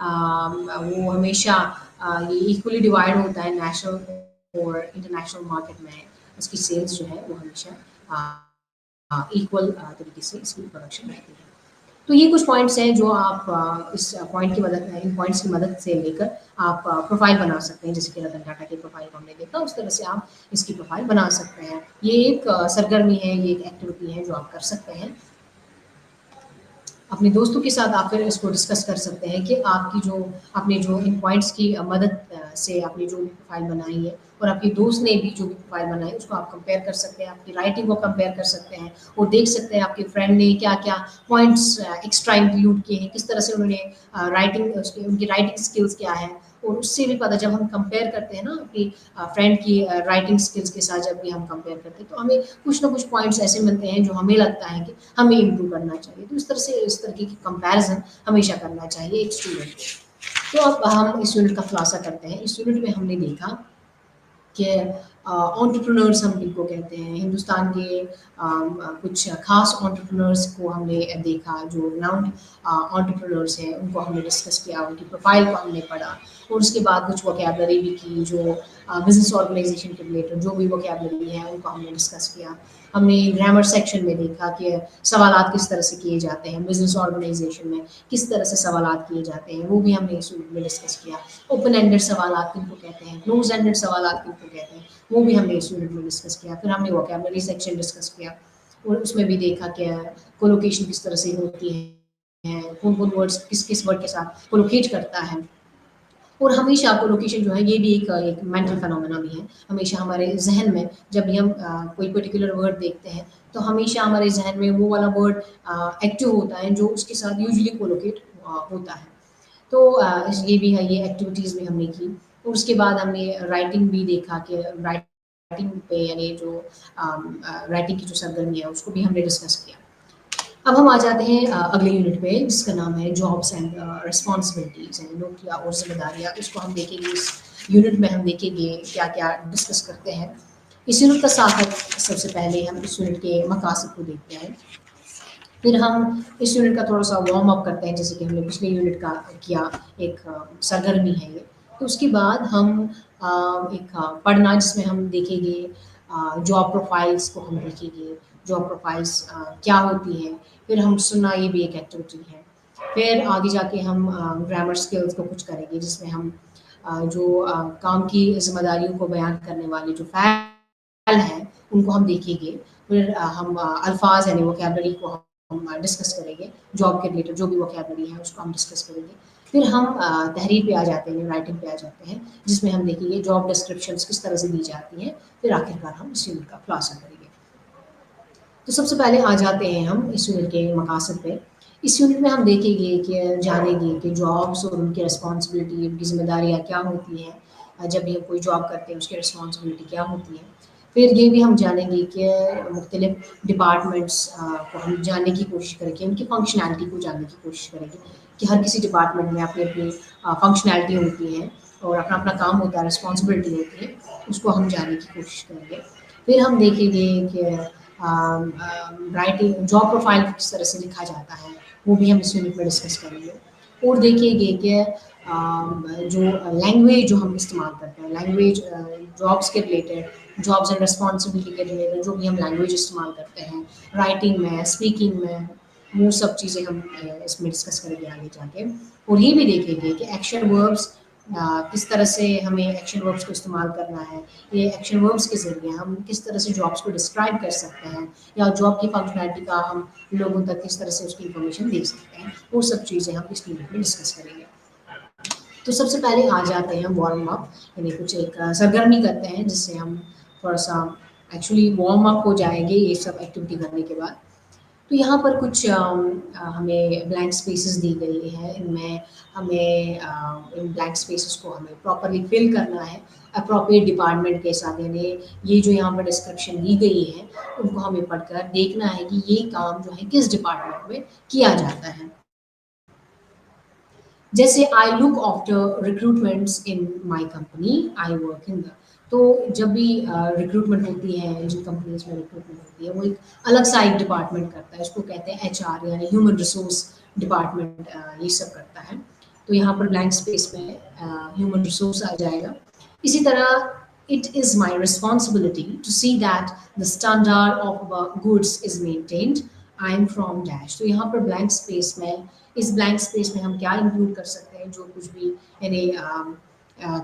वो हमेशा ये इक्वली डिवाइड होता है नेशनल और इंटरनेशनल मार्केट में। इसकी सेल्स जो है वो हमेशा इक्वल तरीके से इसकी प्रोडक्शन रहती है। तो ये कुछ पॉइंट्स हैं जो आप इन पॉइंट्स की मदद से लेकर आप प्रोफाइल बना सकते हैं। जैसे कि रतन टाटा की प्रोफाइल को हमने देखा, उस तरह से आप इसकी प्रोफाइल बना सकते हैं। ये एक सरगर्मी है, ये एक एक्टिविटी है जो आप कर सकते हैं। अपने दोस्तों के साथ आप फिर इसको डिस्कस कर सकते हैं कि आपने जो इन पॉइंट्स की मदद से आपने जो भी प्रोफाइल बनाई है और आपके दोस्त ने भी जो भी प्रोफाइल बनाई है, उसको आप कंपेयर कर सकते हैं, आपकी राइटिंग को कंपेयर कर सकते हैं और देख सकते हैं आपके फ्रेंड ने क्या-क्या पॉइंट्स एक्स्ट्रा इंक्लूड किए हैं, किस तरह से उन्होंने उनकी राइटिंग स्किल्स क्या है। और उससे भी पता, जब हम कंपेयर करते हैं ना अपनी फ्रेंड की राइटिंग स्किल्स के साथ, जब भी हम कंपेयर करते हैं तो हमें कुछ ना कुछ पॉइंट्स ऐसे मिलते हैं जो हमें लगता है कि हमें इम्प्रूव करना चाहिए। तो इस तरह की कंपैरिजन हमेशा करना चाहिए एक स्टूडेंट को। तो अब हम इस यूनिट का खुलासा करते हैं। इस यूनिट में हमने देखा कि एंटरप्रेन्योर्स हम किनको कहते हैं। हिंदुस्तान के कुछ खास एंटरप्रेन्योर्स को हमने देखा, जो रिनाउंड एंटरप्रेन्योर्स हैं, उनको हमने डिस्कस किया, उनकी प्रोफाइल को हमने पढ़ा और उसके बाद कुछ वोकैबुलरी भी की, जो बिज़नेस ऑर्गेनाइजेशन के रिलेटेड जो भी वोकैबुलरी है उनको हमने डिस्कस किया। हमने ग्रामर सेक्शन में देखा कि सवालात किस तरह से किए जाते हैं, बिज़नेस ऑर्गेनाइजेशन में किस तरह से सवालात किए जाते हैं, वो भी हमने इस यूनिट में डिस्कस किया। ओपन एंडेड सवालात किनको कहते हैं, क्लोज एंडेड सवालात किनको कहते हैं, वो भी हमने इस यूनिट में डिस्कस किया। फिर हमने वोकैबुलरी सेक्शन डिस्कस किया और उसमें भी देखा कि कोलोकेशन किस तरह से होती है, कौन-कौन वर्ड्स किस-किस वर्ड के साथ कोलोकेट करता है। और हमेशा कोलोकेशन जो है, ये भी एक मेंटल फिनोमेना भी है। हमेशा हमारे ज़हन में जब भी हम कोई पर्टिकुलर वर्ड देखते हैं, तो हमेशा हमारे ज़हन में वो वाला वर्ड एक्टिव होता है जो उसके साथ यूजुअली कोलोकेट होता है। तो ये भी है, ये एक्टिविटीज़ भी हमने की। और उसके बाद हमने राइटिंग भी देखा कि राइटिंग पे, यानी जो राइटिंग की जो सरगर्मी है उसको भी हमने डिस्कस किया। अब हम आ जाते हैं अगले यूनिट पे, जिसका नाम है जॉब्स एंड रिस्पॉन्सिबिलिटीज, यानी नौकरियाँ और जिम्मेदारियाँ। इसको हम देखेंगे, इस यूनिट में हम देखेंगे क्या क्या डिस्कस करते हैं। इस यूनिट का साथ सबसे पहले हम इस यूनिट के मकासद को देखते हैं, फिर हम इस यूनिट का थोड़ा सा वार्म अप करते हैं, जैसे कि हमने पिछले यूनिट का किया। एक सरगर्मी है ये। तो उसके बाद हम एक पढ़ना, जिसमें हम देखेंगे जॉब प्रोफाइल्स को हम देखेंगे, जॉब प्रोफाइल्स क्या होती हैं। फिर हम सुनना, ये भी एक एक्टिविटी है। फिर आगे जाके हम ग्रामर स्किल्स को कुछ करेंगे, जिसमें हम काम की जिम्मेदारियों को बयान करने वाले जो फ़ैल हैं, उनको हम देखेंगे। फिर हम अल्फाज यानी वोकैबुलरी को हम डिस्कस करेंगे। जॉब के रिलेटेड जो भी वोकैबुलरी है उसको हम डिस्कस करेंगे। फिर हम तहरीर पे आ जाते हैं, राइटिंग पे आ जाते हैं, जिसमें हम देखेंगे जॉब डिस्क्रिप्शंस किस तरह से दी जाती हैं। फिर आखिरकार हम इस यूनिट का खुलासा करेंगे। तो सबसे पहले आ जाते हैं हम इस यूनिट के मकासद पे। इस यूनिट में हम देखेंगे कि जानेंगे कि जॉब्स और उनकी रिस्पॉन्सिबिलिटी, उनकी ज़िम्मेदारियाँ क्या होती हैं। जब भी हम कोई जॉब करते हैं उसकी रिस्पॉन्सिबिलिटी क्या होती है। फिर ये भी हम जानेंगे कि मुख्तलिफ डिपार्टमेंट्स को हम जानने की कोशिश करेंगे, उनकी फंक्शनैलिटी को जानने की कोशिश करेंगे कि हर किसी डिपार्टमेंट में अपनी अपनी फंक्शनैलिटी होती हैं और अपना अपना काम होता है, रिस्पॉन्सिबिलिटी होती है, उसको हम जानने की कोशिश करेंगे। फिर हम देखेंगे कि राइटिंग जॉब प्रोफाइल किस तरह से लिखा जाता है, वो भी हम इस यूनिट में डिस्कस करेंगे। और देखेंगे कि जो लैंग्वेज जो हम इस्तेमाल करते हैं, लैंग्वेज जॉब्स के रिलेटेड, जॉब्स एंड रिस्पॉन्सिबिलिटी के रिलेटेड जो भी हम लैंग्वेज इस्तेमाल करते हैं, राइटिंग में, स्पीकिंग में, वो सब चीज़ें हम इसमें डिस्कस करेंगे आगे जाके। और ये भी देखेंगे कि एक्शन वर्ब्स किस तरह से हमें एक्शन वर्ब्स को इस्तेमाल करना है। ये एक्शन वर्ब्स के ज़रिए हम किस तरह से जॉब्स को डिस्क्राइब कर सकते हैं, या जॉब की फंक्शनैलिटी का हम लोगों तक किस तरह से उसकी इन्फॉर्मेशन दे सकते हैं। वो सब चीज़ें हम इस यूनिट में डिस्कस करेंगे। तो सबसे पहले आ जाते हैं वार्म अप, यानी कुछ एक सरगर्मी करते हैं, जिससे हम थोड़ा सा एक्चुअली वार्म अप हो जाएंगे ये सब एक्टिविटी करने के बाद। तो यहाँ पर कुछ हमें ब्लैंक स्पेसेस दी गई है। इनमें हमें इन ब्लैंक स्पेसेस को हमें प्रॉपर्ली फिल करना है अप्रोप्रिएट डिपार्टमेंट के साथ, यानी ये जो यहाँ पर डिस्क्रिप्शन दी गई है उनको हमें पढ़कर देखना है कि ये काम जो है किस डिपार्टमेंट में किया जाता है। जैसे I look after recruitments in my company, I work in the. तो जब भी रिक्रूटमेंट होती है, जिन कंपनीज में रिक्रूटमेंट होती है, वो एक अलग सा एक डिपार्टमेंट करता है, इसको कहते हैं एचआर यानी ह्यूमन रिसोर्स डिपार्टमेंट, ये सब करता है। तो यहाँ पर ब्लैंक स्पेस में ह्यूमन रिसोर्स आ जाएगा। इसी तरह it is my responsibility to see that the standard of our goods is maintained. I am from dash। तो यहाँ पर ब्लैंक स्पेस में, इस ब्लैंक स्पेस में हम क्या इंक्लूड कर सकते हैं, जो कुछ भी यानी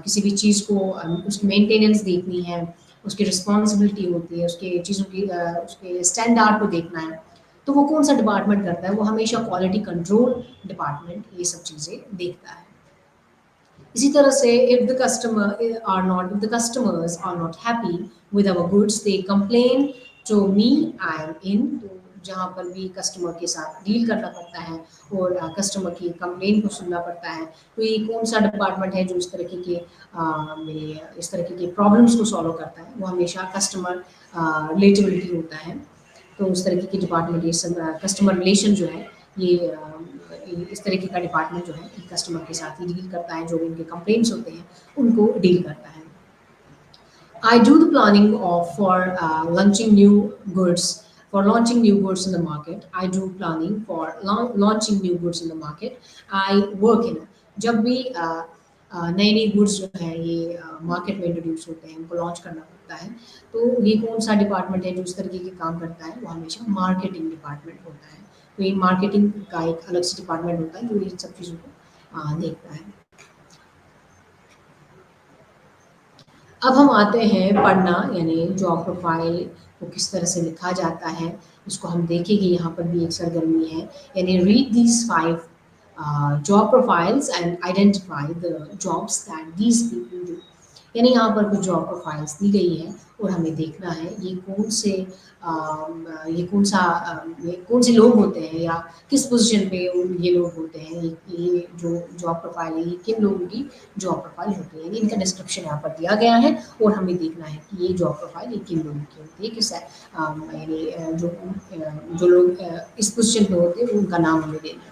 किसी भी चीज़ को उसकी मेंटेनेंस देखनी है, उसकी रिस्पॉन्सिबिलिटी होती है, उसके चीज़ों की उसके स्टैंडर्ड को देखना है, तो वो कौन सा डिपार्टमेंट करता है, वो हमेशा क्वालिटी कंट्रोल डिपार्टमेंट ये सब चीज़ें देखता है। इसी तरह से if the customers are not happy with our goods, they complain to me, I am in। तो जहाँ पर भी कस्टमर के साथ डील करना पड़ता है और कस्टमर की कंप्लेन को सुनना पड़ता है, तो ये कौन सा डिपार्टमेंट है जो इस तरह के मेरे इस तरह के प्रॉब्लम्स को सॉल्व करता है, वो हमेशा कस्टमर रिलेटेबिलिटी होता है। तो उस तरीके की डिपार्टमेंट ये सब कस्टमर रिलेशन जो है, ये इस तरीके का डिपार्टमेंट जो है कस्टमर के साथ ही डील करता है, जो भी उनके कंप्लेंट्स होते हैं उनको डील करता है। I do the planning of for launching new goods, for launching new goods in the market. I do planning for launching new goods in the market. I work in। जब भी नए नए goods जो है ये market में introduce होते हैं, उनको लॉन्च करना पड़ता है, तो ये कौन सा डिपार्टमेंट है जो इस तरीके के काम करता है, वो हमेशा मार्केटिंग डिपार्टमेंट होता है। तो ये मार्केटिंग का एक अलग से डिपार्टमेंट होता है जो इन सब चीज़ों को देखता है। अब हम आते हैं पढ़ना, यानी जॉब प्रोफाइल को किस तरह से लिखा जाता है, इसको हम देखेंगे। यहाँ पर भी एक सरगर्मी है, यानी read these 5 job profiles and identify the jobs that these people do. यानी यहाँ पर कुछ जॉब प्रोफाइल्स दी गई है और हमें देखना है ये कौन से लोग होते हैं या किस पोजीशन पे ये लोग होते हैं। ये जो जॉब प्रोफाइल है ये किन लोगों की जॉब प्रोफाइल होती है, यानी इनका डिस्क्रिप्शन यहाँ पर दिया गया है और हमें देखना है कि ये जॉब प्रोफाइल ये किन लोगों की होती है, यानी जो लोग इस पोजीशन पे होते हैं उनका नाम हमें देना है।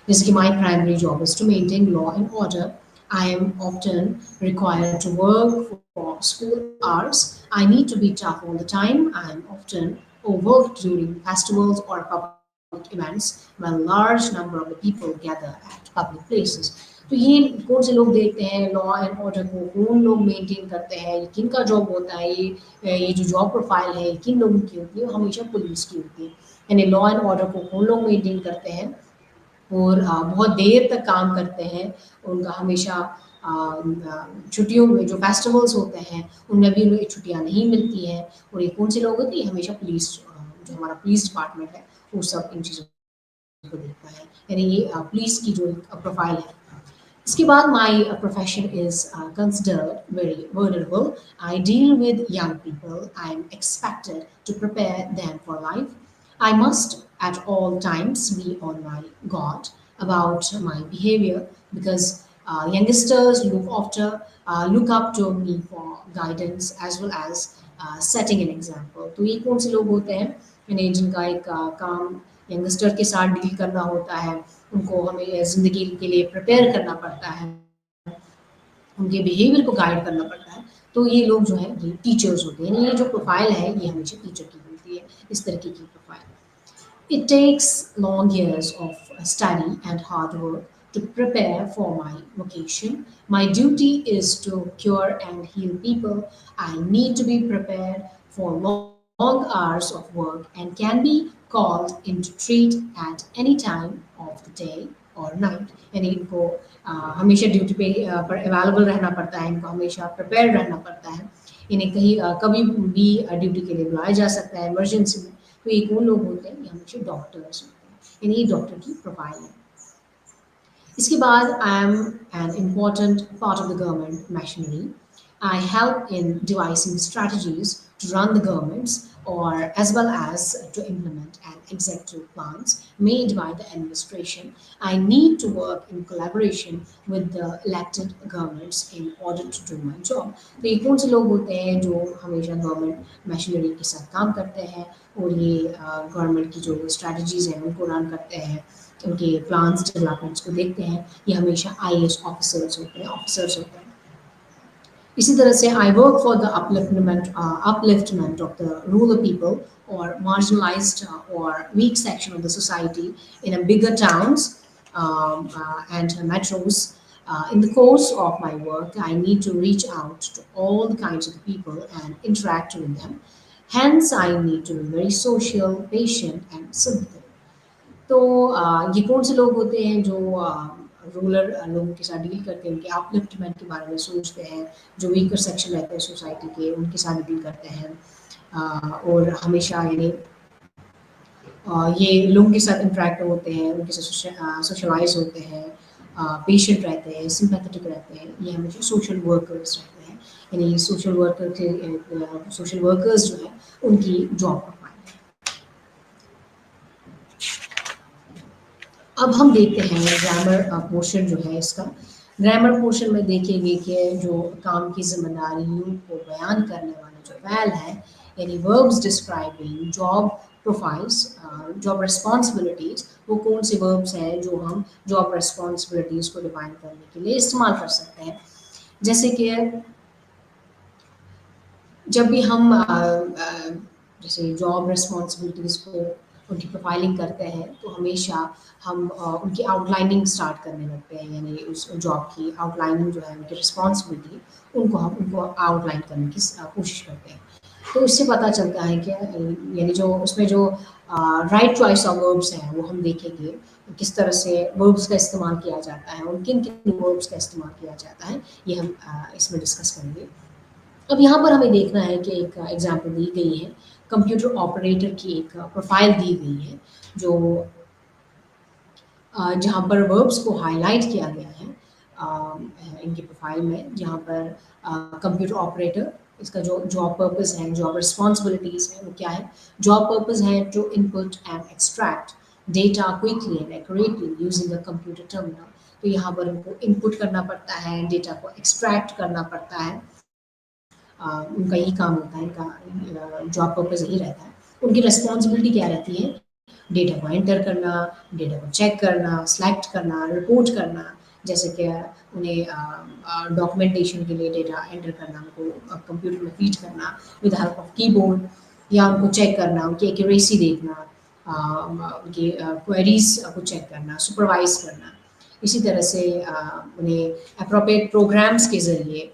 जैसे कि my primary job is to maintain law and order. I am often required to work for school hours. I need to be tough all the time. I am often overworked during festivals or public events when large number of the people gather at public places. तो ये कौन से लोग देखते हैं law and order को, कौन लोग मेंटेन करते हैं, ये किन का जॉब होता है, ये जो जॉब प्रोफाइल है किन लोगों की होती है, वो हमेशा पुलिस की होती है। यानी लॉ एंड ऑर्डर को कौन लोग मेंटेन करते हैं और बहुत देर तक काम करते हैं। उनका हमेशा छुट्टियों में जो फेस्टिवल्स होते हैं उनमें भी उन्हें छुट्टियां नहीं मिलती हैं। और ये कौन से लोग होते हैं, हमेशा पुलिस, जो हमारा पुलिस डिपार्टमेंट है वो सब इन चीज़ों को देखता है। यानी ये पुलिस की जो प्रोफाइल है। इसके बाद my profession is considered very vulnerable. I deal with young people. I am expected to prepare them for life. I must at all times be on my guard about my behavior because youngsters look up to me for guidance as well as setting an example. तो ये कौन से लोग होते हैं, यानी जिनका एक काम यंगस्टर के साथ डील करना होता है, उनको हमें ज़िंदगी के लिए प्रिपेयर करना पड़ता है, उनके बिहेवियर को गाइड करना पड़ता है। तो ये लोग जो है ये टीचर्स होते हैं। ये जो प्रोफाइल है ये हमेशा टीचर की होती है, इस तरीके की profile. It takes long years of study and hard work to prepare for my vocation. My duty is to cure and heal people. I need to be prepared for long hours of work and can be called into treat at any time of the day or night. यानी इनको हमेशा duty पे पर available रहना पड़ता है, इनको हमेशा प्रिपेयर रहना पड़ता है। इन्हें कहीं कभी भी ड्यूटी के लिए बुलाया जा सकता है इमरजेंसी में। तो ये कौन लोग होते हैं, ये हमेशा डॉक्टर्स होते हैं, यानी ये डॉक्टर की प्रोफाइल है। इसके बाद I am an important part of the government machinery. I help in devising strategies to run the governments or as well as to implement and executive plans made by the administration. I need to work in collaboration with the elected governments in order to do my job. तो ये कौन से लोग होते हैं जो हमेशा government machinery के साथ काम करते हैं और ये गवर्नमेंट की जो स्ट्रैटेजीज हैं उनको रन करते हैं, उनके प्लान्स डेवलपमेंट्स को देखते हैं। ये हमेशा IAS ऑफिसर्स होते हैं। इसी तरह से I work for the upliftment of the rural people or marginalized or weak section of the society in a bigger towns and metros. In the course of my work, I need to reach out to all the kinds of people and interact with them. Hence, I need to be very social, patient, and sympathetic. तो ये कौन से लोग होते हैं जो rural लोगों के साथ डील करते हैं, उनके अपलिफ्टमेंट के बारे में सोचते हैं, जो वीकर सेक्शन रहते हैं सोसाइटी के उनके साथ डील करते हैं और हमेशा यानी ये लोगों के साथ इंटरेक्ट होते हैं, उनके साथ सोशलाइज होते हैं, पेशेंट रहते हैं, सिंपैथेटिक रहते हैं। ये हमेशा सोशल वर्कर्स रहते हैं, यानी सोशल वर्कर्स जो है उनकी जॉब प्रोफाइल है। अब हम देखते हैं ग्रामर पोर्शन जो है इसका। ग्रामर पोर्शन में देखेंगे कि जो काम की जिम्मेदारियों को बयान करने वाला जो फैल है, यानी verbs describing job profiles, job responsibilities, वो कौन से वर्ब्स हैं जो हम जॉब रिस्पॉन्सिबिलिटीज को डिफाइन करने के लिए इस्तेमाल कर सकते हैं। जैसे कि जब भी हम जैसे जॉब रिस्पॉन्सिबिलिटीज को उनकी प्रोफाइलिंग करते हैं तो हमेशा हम उनकी आउटलाइनिंग स्टार्ट करने लगते हैं, यानी उस जॉब की आउटलाइनिंग जो है उनकी रिस्पॉन्सिबिलिटी उनको आउटलाइन करने की कोशिश करते हैं। तो इससे पता चलता है कि यानी जो उसमें जो राइट चॉइस ऑफ वर्ब्स हैं वो हम देखेंगे किस तरह से वर्ब्स का इस्तेमाल किया जाता है और किन किन वर्ब्स का इस्तेमाल किया जाता है, ये हम इसमें डिस्कस करेंगे। अब यहाँ पर हमें देखना है कि एक एग्जाम्पल दी गई है, कंप्यूटर ऑपरेटर की एक प्रोफाइल दी गई है जो जहाँ पर वर्ब्स को हाईलाइट किया गया है इनके प्रोफाइल में, जहाँ पर कंप्यूटर ऑपरेटर, इसका जो जॉब पर्पस है, जॉब रिस्पॉन्सिबिलिटीज है वो क्या है। जॉब पर्पस है to input and extract data quickly and accurately using a computer terminal. तो यहाँ पर उनको इनपुट करना पड़ता है, डेटा को एक्सट्रैक्ट करना पड़ता है। उनका यही काम होता है, इनका जॉब पर्पस यही रहता है। उनकी रिस्पॉन्सिबिलिटी क्या रहती है, डेटा को एंटर करना, डेटा को चेक करना, सेलेक्ट करना, रिपोर्ट करना। जैसे कि उन्हें डॉक्यूमेंटेशन के लिए डेटा एंटर करना, उनको कंप्यूटर में फीड करना विद हेल्प ऑफ कीबोर्ड, या उनको चेक करना, उनकी एक्यूरेसी देखना, उनकी क्वेरीज को चेक करना, सुपरवाइज करना। इसी तरह से उन्हें अप्रोप्रिएट प्रोग्राम्स के ज़रिए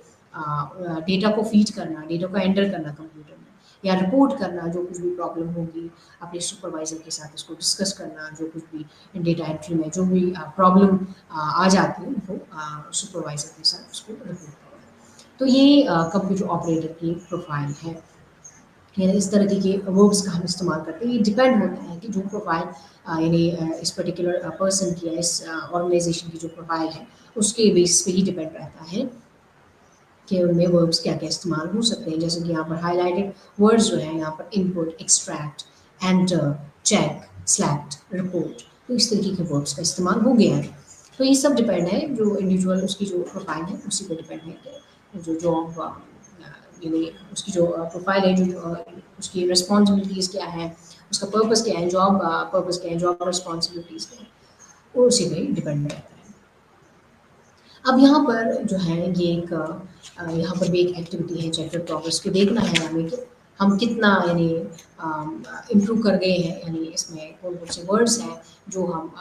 डेटा को फीड करना, डेटा को एंटर करना कंप्यूटर में, या रिपोर्ट करना, जो कुछ भी प्रॉब्लम होगी अपने सुपरवाइज़र के साथ उसको डिस्कस करना, जो कुछ भी डेटा एंट्री में जो भी प्रॉब्लम आ जाती है उनको सुपरवाइज़र के साथ उसको रिपोर्ट करना। तो ये कंप्यूटर ऑपरेटर की प्रोफाइल है। यानी इस तरह के वर्ब्स का हम इस्तेमाल करते हैं। ये डिपेंड होता है कि जो प्रोफाइल यानी इस पर्टिकुलर पर्सन की या इस ऑर्गेनाइजेशन की जो प्रोफाइल है उसके बेसिस पे ही डिपेंड रहता है कि उनमें वर्ब्स क्या-क्या इस्तेमाल हो सकते हैं। जैसे कि यहाँ पर हाइलाइटेड वर्ड्स जो हैं यहाँ पर input, extract, enter, check, select, report, तो इस तरीके के वर्ब्स का इस्तेमाल हो गया है। तो ये सब डिपेंड है, जो इंडिविजुअल उसकी जो प्रोफाइल है उसी पे डिपेंड है कि जो जॉब यानी उसकी जो प्रोफाइल है, जो उसकी रिस्पॉन्सिबिलिटीज़ क्या है, उसका पर्पस क्या है, जॉब पर्पस क्या है, जॉब रिस्पॉन्सिबिलिटीज़ क्या है, वो उसी पे डिपेंड रहता है। अब यहाँ पर जो है ये एक यहाँ पर भी एक एक्टिविटी है चैप्टर प्रोग्रेस को देखना है हमें कि हम कितना यानी इम्प्रूव कर गए हैं, यानी इसमें कौन कौन से वर्ड्स हैं जो हम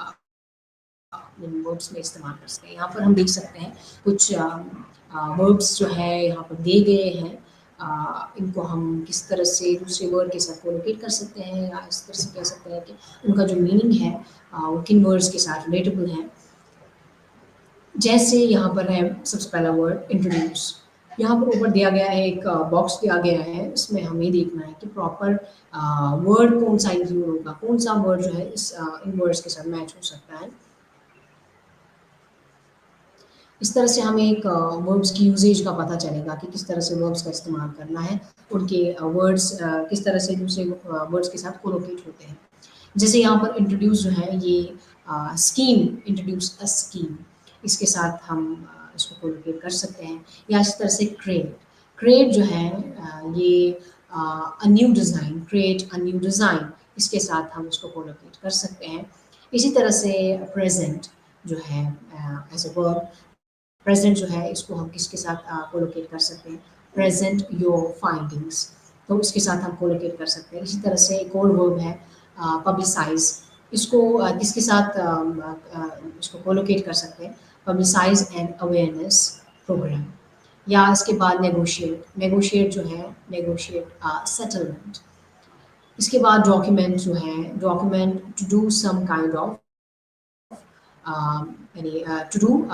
इन वर्ड्स में इस्तेमाल कर सकते हैं। यहाँ पर हम देख सकते हैं कुछ वर्ड्स जो है यहाँ पर दिए गए हैं। इनको हम किस तरह से दूसरे वर्ड के साथ कोलोकेट कर सकते हैं, या इस तरह से कह सकते हैं कि उनका जो मीनिंग है वो किन वर्ड्स के साथ रिलेटेबल है। जैसे यहाँ पर है सबसे पहला वर्ड इंट्रोड्यूस। यहाँ पर ऊपर दिया गया है, एक बॉक्स दिया गया है, इसमें हमें देखना है कि प्रॉपर वर्ड कौन सा इंक्लूड होगा, कौन सा वर्ड जो है इस इन वर्ड्स के साथ मैच हो सकता है। इस तरह से हमें एक वर्ब्स की यूजेज का पता चलेगा कि किस तरह से वर्ब्स का इस्तेमाल करना है, उनके वर्ड्स किस तरह से दूसरे वर्ड्स के साथ कोलोकेट होते हैं। जैसे यहाँ पर इंट्रोड्यूस जो है ये स्कीम, इंट्रोड्यूस अ स्कीम, इसके साथ हम इसको कोलोकेट कर सकते हैं। या इस तरह से क्रिएट, क्रिएट जो है ये a new design, create a new design, इसके साथ हम इसको कोलोकेट कर सकते हैं। इसी तरह से प्रेजेंट जो है एज अ वर्ब, प्रेजेंट जो है इसको हम किसके साथ कोलोकेट कर सकते हैं, प्रेजेंट योर फाइंडिंग्स, तो इसके साथ हम कोलोकेट कर सकते हैं। इसी तरह से एक और वर्ब है पब्लिसाइज, इसको किसके साथ इसको कोलोकेट कर सकते हैं, पब्लिसाइज एंड अवेयरनेस प्रोग्राम। या इसके बाद नेगोशिएट, नेगोशिएट जो है नेगोशिएट सेटलमेंट। इसके बाद डॉक्यूमेंट जो है, document to do some kind of यानी टू डू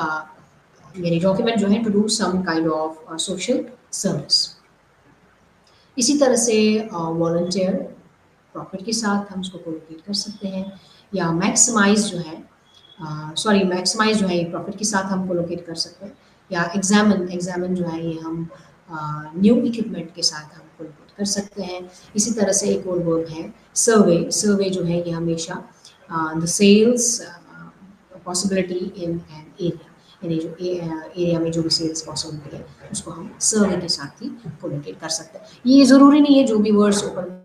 यानी डॉक्यूमेंट जो है to do some kind of social service. इसी तरह से वॉलंटियर, प्रॉफिट के साथ हम उसको कोलोकेट कर सकते हैं। या मैक्सिमाइज जो है मैक्सिमाइज जो है ये प्रॉफिट के साथ हम कोलोकेट कर सकते हैं। या एग्जामिन, एग्जामिन जो है ये हम न्यू इक्विपमेंट के साथ हम कोलोकेट कर सकते हैं। इसी तरह से एक और वर्ब है सर्वे, सर्वे जो है ये हमेशा the sales possibility in an area, यानी जो एरिया में जो भी सेल्स पॉसिबिलिटी है उसको हम सर्वे के साथ ही कोलोकेट कर सकते हैं। ये ज़रूरी नहीं है जो भी वर्ड्स ऊपर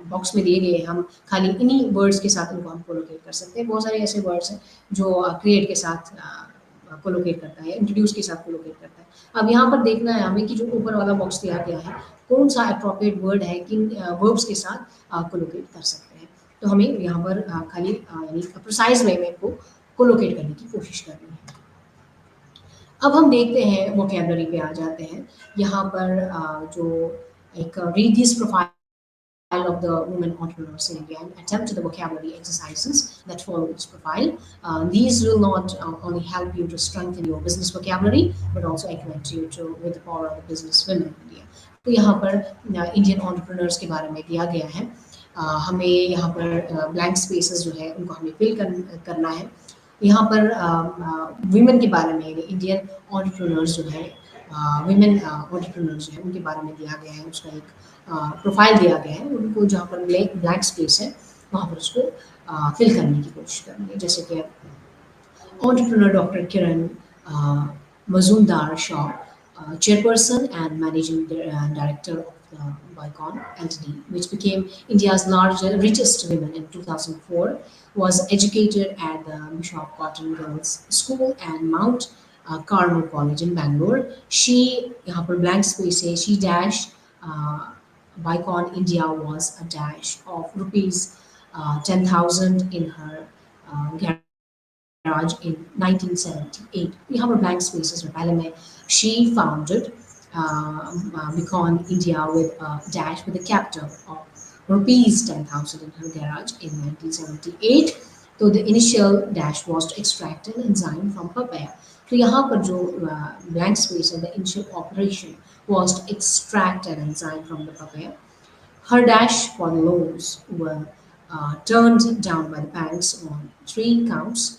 बॉक्स में दिए गए हैं हम खाली इन्हीं वर्ड्स के साथ उनको हम कोलोकेट कर सकते हैं। बहुत सारे ऐसे वर्ड्स हैं जो क्रिएट के साथ कोलोकेट करता है, इंट्रोड्यूस के साथ कोलोकेट करता है। अब यहाँ पर देखना है हमें कि जो ऊपर वाला बॉक्स दिया गया है कौन सा एप्रोप्रिएट वर्ड है, किन वर्ब्स के साथ कोलोकेट कर सकते हैं। तो हमें यहाँ पर खाली यानी प्रिसाइज वे में को कोलोकेट करने की कोशिश करनी है। अब हम देखते हैं वोकैबुलरी पे आ जाते हैं। यहाँ पर जो एक read this profile of the women entrepreneurs in India and attempt the vocabulary exercises that follow this profile. These will not only help you to strengthen your business vocabulary, but also acquaint you with the power of the business women in India. तो यहाँ पर Indian entrepreneurs के बारे में दिया गया है। हमें यहाँ पर ब्लैंक स्पेसेस जो है उनको हमें फिल करना है। यहाँ पर वीमेन के बारे में इंडियन एंटरप्रेन्योर्स जो है, वीमेन एंटरप्रेन्योर्स जो है उनके बारे में दिया गया है, उसका एक प्रोफाइल दिया गया है, उनको जहाँ पर ब्लैक स्पेस है वहाँ पर उसको फिल करने की कोशिश करेंगे। जैसे कि entrepreneur Dr. Kiran Mazumdar Shaw, chairperson and managing director of the Bicon Ltd, which became India's richest women in 2004, was educated at the Bishop Cotton Girls School and Mount Carmel College in Bangalore. She, यहाँ पर blank space है, she dashed Bicon India was a dash of rupees 10,000 in her garage in 1978. यहाँ पर blank spaces में पहले में she founded Beacon India with a dash with a capital of rupees 10,000 in her garage in 1978. तो the initial dash was to extract an enzyme from papaya. तो यहाँ पर जो blank space है, the initial operation was to extract an enzyme from the papaya. Her dash for the loans were turned down by the banks on 3 counts.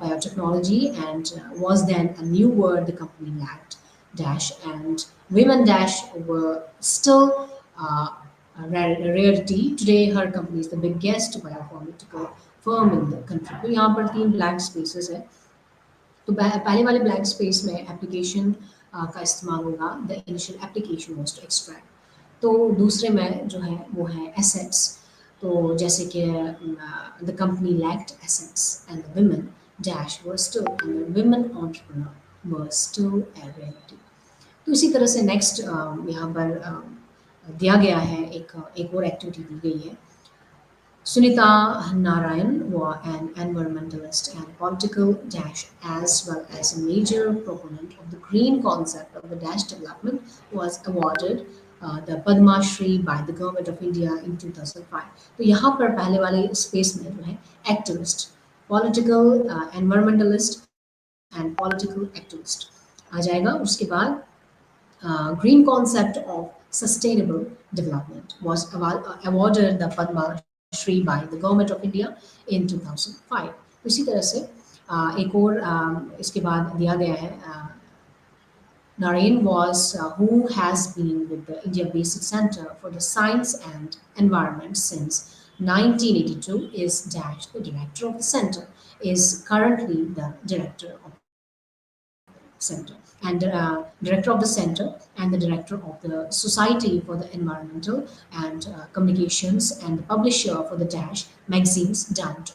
Biotechnology and was then a new word the company lacked. Dash and women dash were still a rarity. Today, her company is the biggest biopharmaceutical firm in the country. तो यहाँ पर 3 blank spaces है। तो पहले वाले blank space में application का इस्तेमाल होगा, the initial application was to extract. तो दूसरे में जो है वो है एसेट्स। तो जैसे कि the company lacked assets and the women dash were still and the women entrepreneur were still a reality. तो इसी तरह से नेक्स्ट यहाँ पर दिया गया है, एक और एक्टिविटी दी गई है। Sunita Narayan was an environmentalist and political dash as well as a major proponent of the green concept of the dash development, was awarded the Padma Shri by the government of India in 2005. तो यहाँ पर पहले वाले space में जो है activist, political environmentalist and political activist आ जाएगा। उसके बाद green concept of sustainable development was awarded the Padma Shri by the government of India in 2005. इसी तरह से एक और इसके बाद दिया गया है, Narayan was who has been with the India Basic Center for the Science and Environment since 1982, is dash the director of the center, is currently the director of center and director of the center and the director of the Society for the Environmental and Communications and the publisher for the dash magazines Down to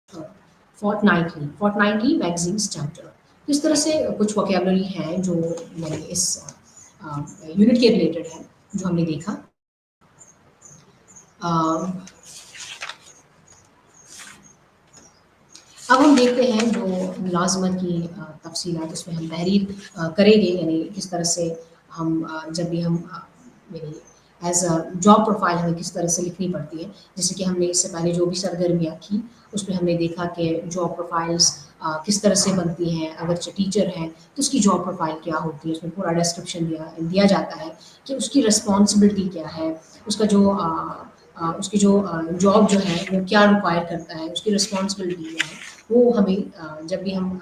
Earth, fortnightly magazines Down to Earth। तो इस तरह से कुछ vocabulary हैं जो मैंने इस unit के रिलेटेड है जो हमने देखा। अब हम देखते हैं जो मुलाजमत की तफसीलात, उसमें हम तहरीर करेंगे, यानी किस तरह से हम जब भी हम मेरी एज अ जॉब प्रोफाइल हमें किस तरह से लिखनी पड़ती है। जैसे कि हमने इससे पहले जो भी सरगर्मियाँ की उसमें हमने देखा कि जॉब प्रोफाइल्स किस तरह से बनती हैं। अगर टीचर हैं तो उसकी जॉब प्रोफाइल क्या होती है, उसमें पूरा डिस्क्रिप्शन दिया जाता है कि उसकी रिस्पॉन्सिबिलिटी क्या है, उसका जो उसकी जो जॉब जो है वो क्या रिक्वायर करता है, उसकी रिस्पॉन्सिबिलिटी क्या है, वो हमें जब भी हम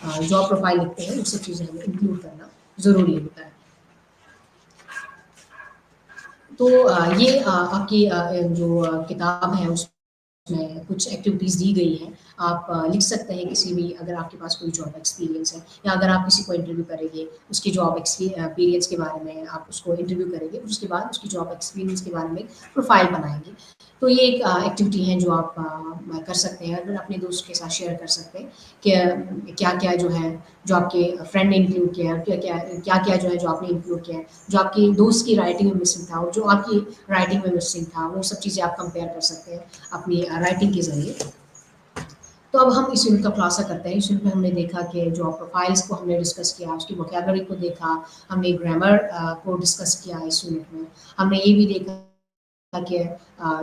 जॉब प्रोफाइल लिखते हैं वो सब चीज़ें हमें इंक्लूड करना ज़रूरी होता है। तो ये आपकी जो किताब है उसमें कुछ एक्टिविटीज़ दी गई हैं। आप लिख सकते हैं किसी भी, अगर आपके पास कोई जॉब एक्सपीरियंस है या अगर आप किसी को इंटरव्यू करेंगे उसकी जॉब एक्सपीरियंस के बारे में आप उसको इंटरव्यू करेंगे, उसके बाद उसकी जॉब एक्सपीरियंस के बारे में प्रोफाइल बनाएंगे। तो ये एक एक्टिविटी है जो आप कर सकते हैं, अगर अपने दोस्त के साथ शेयर कर सकते हैं कि क्या-क्या जो है जो आपके फ्रेंड ने इंक्लूड किया है, क्या-क्या जो है जो आपने इंक्लूड किया है, जो आपकी दोस्त की राइटिंग में मिसिंग था और जो आपकी राइटिंग में मिसिंग था, वो सब चीज़ें आप कंपेयर कर सकते हैं अपनी राइटिंग के ज़रिए। तो अब हम इस यूनिट का खुलासा करते हैं। इस यूनिट में हमने देखा कि जॉब प्रोफाइल्स को हमने डिस्कस किया, उसकी वोकैबुलरी को देखा, हमने ग्रामर को डिस्कस किया इस यूनिट में। हमने ये भी देखा कि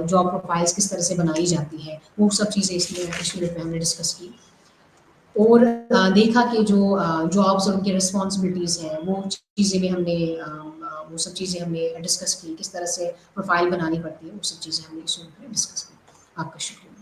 जॉब प्रोफाइल्स किस तरह से बनाई जाती है, वो सब चीज़ें इस यूनिट में हमने डिस्कस की। और देखा कि जो जॉब्स और उनकी रिस्पॉन्सिबिलिटीज़ हैं वो चीज़ें भी हमने वो सब चीज़ें हमने डिस्कस की, किस तरह से प्रोफाइल बनानी पड़ती है, वो सब चीज़ें हमने इस यूनिट में डिस्कस की। आपका शुक्रिया।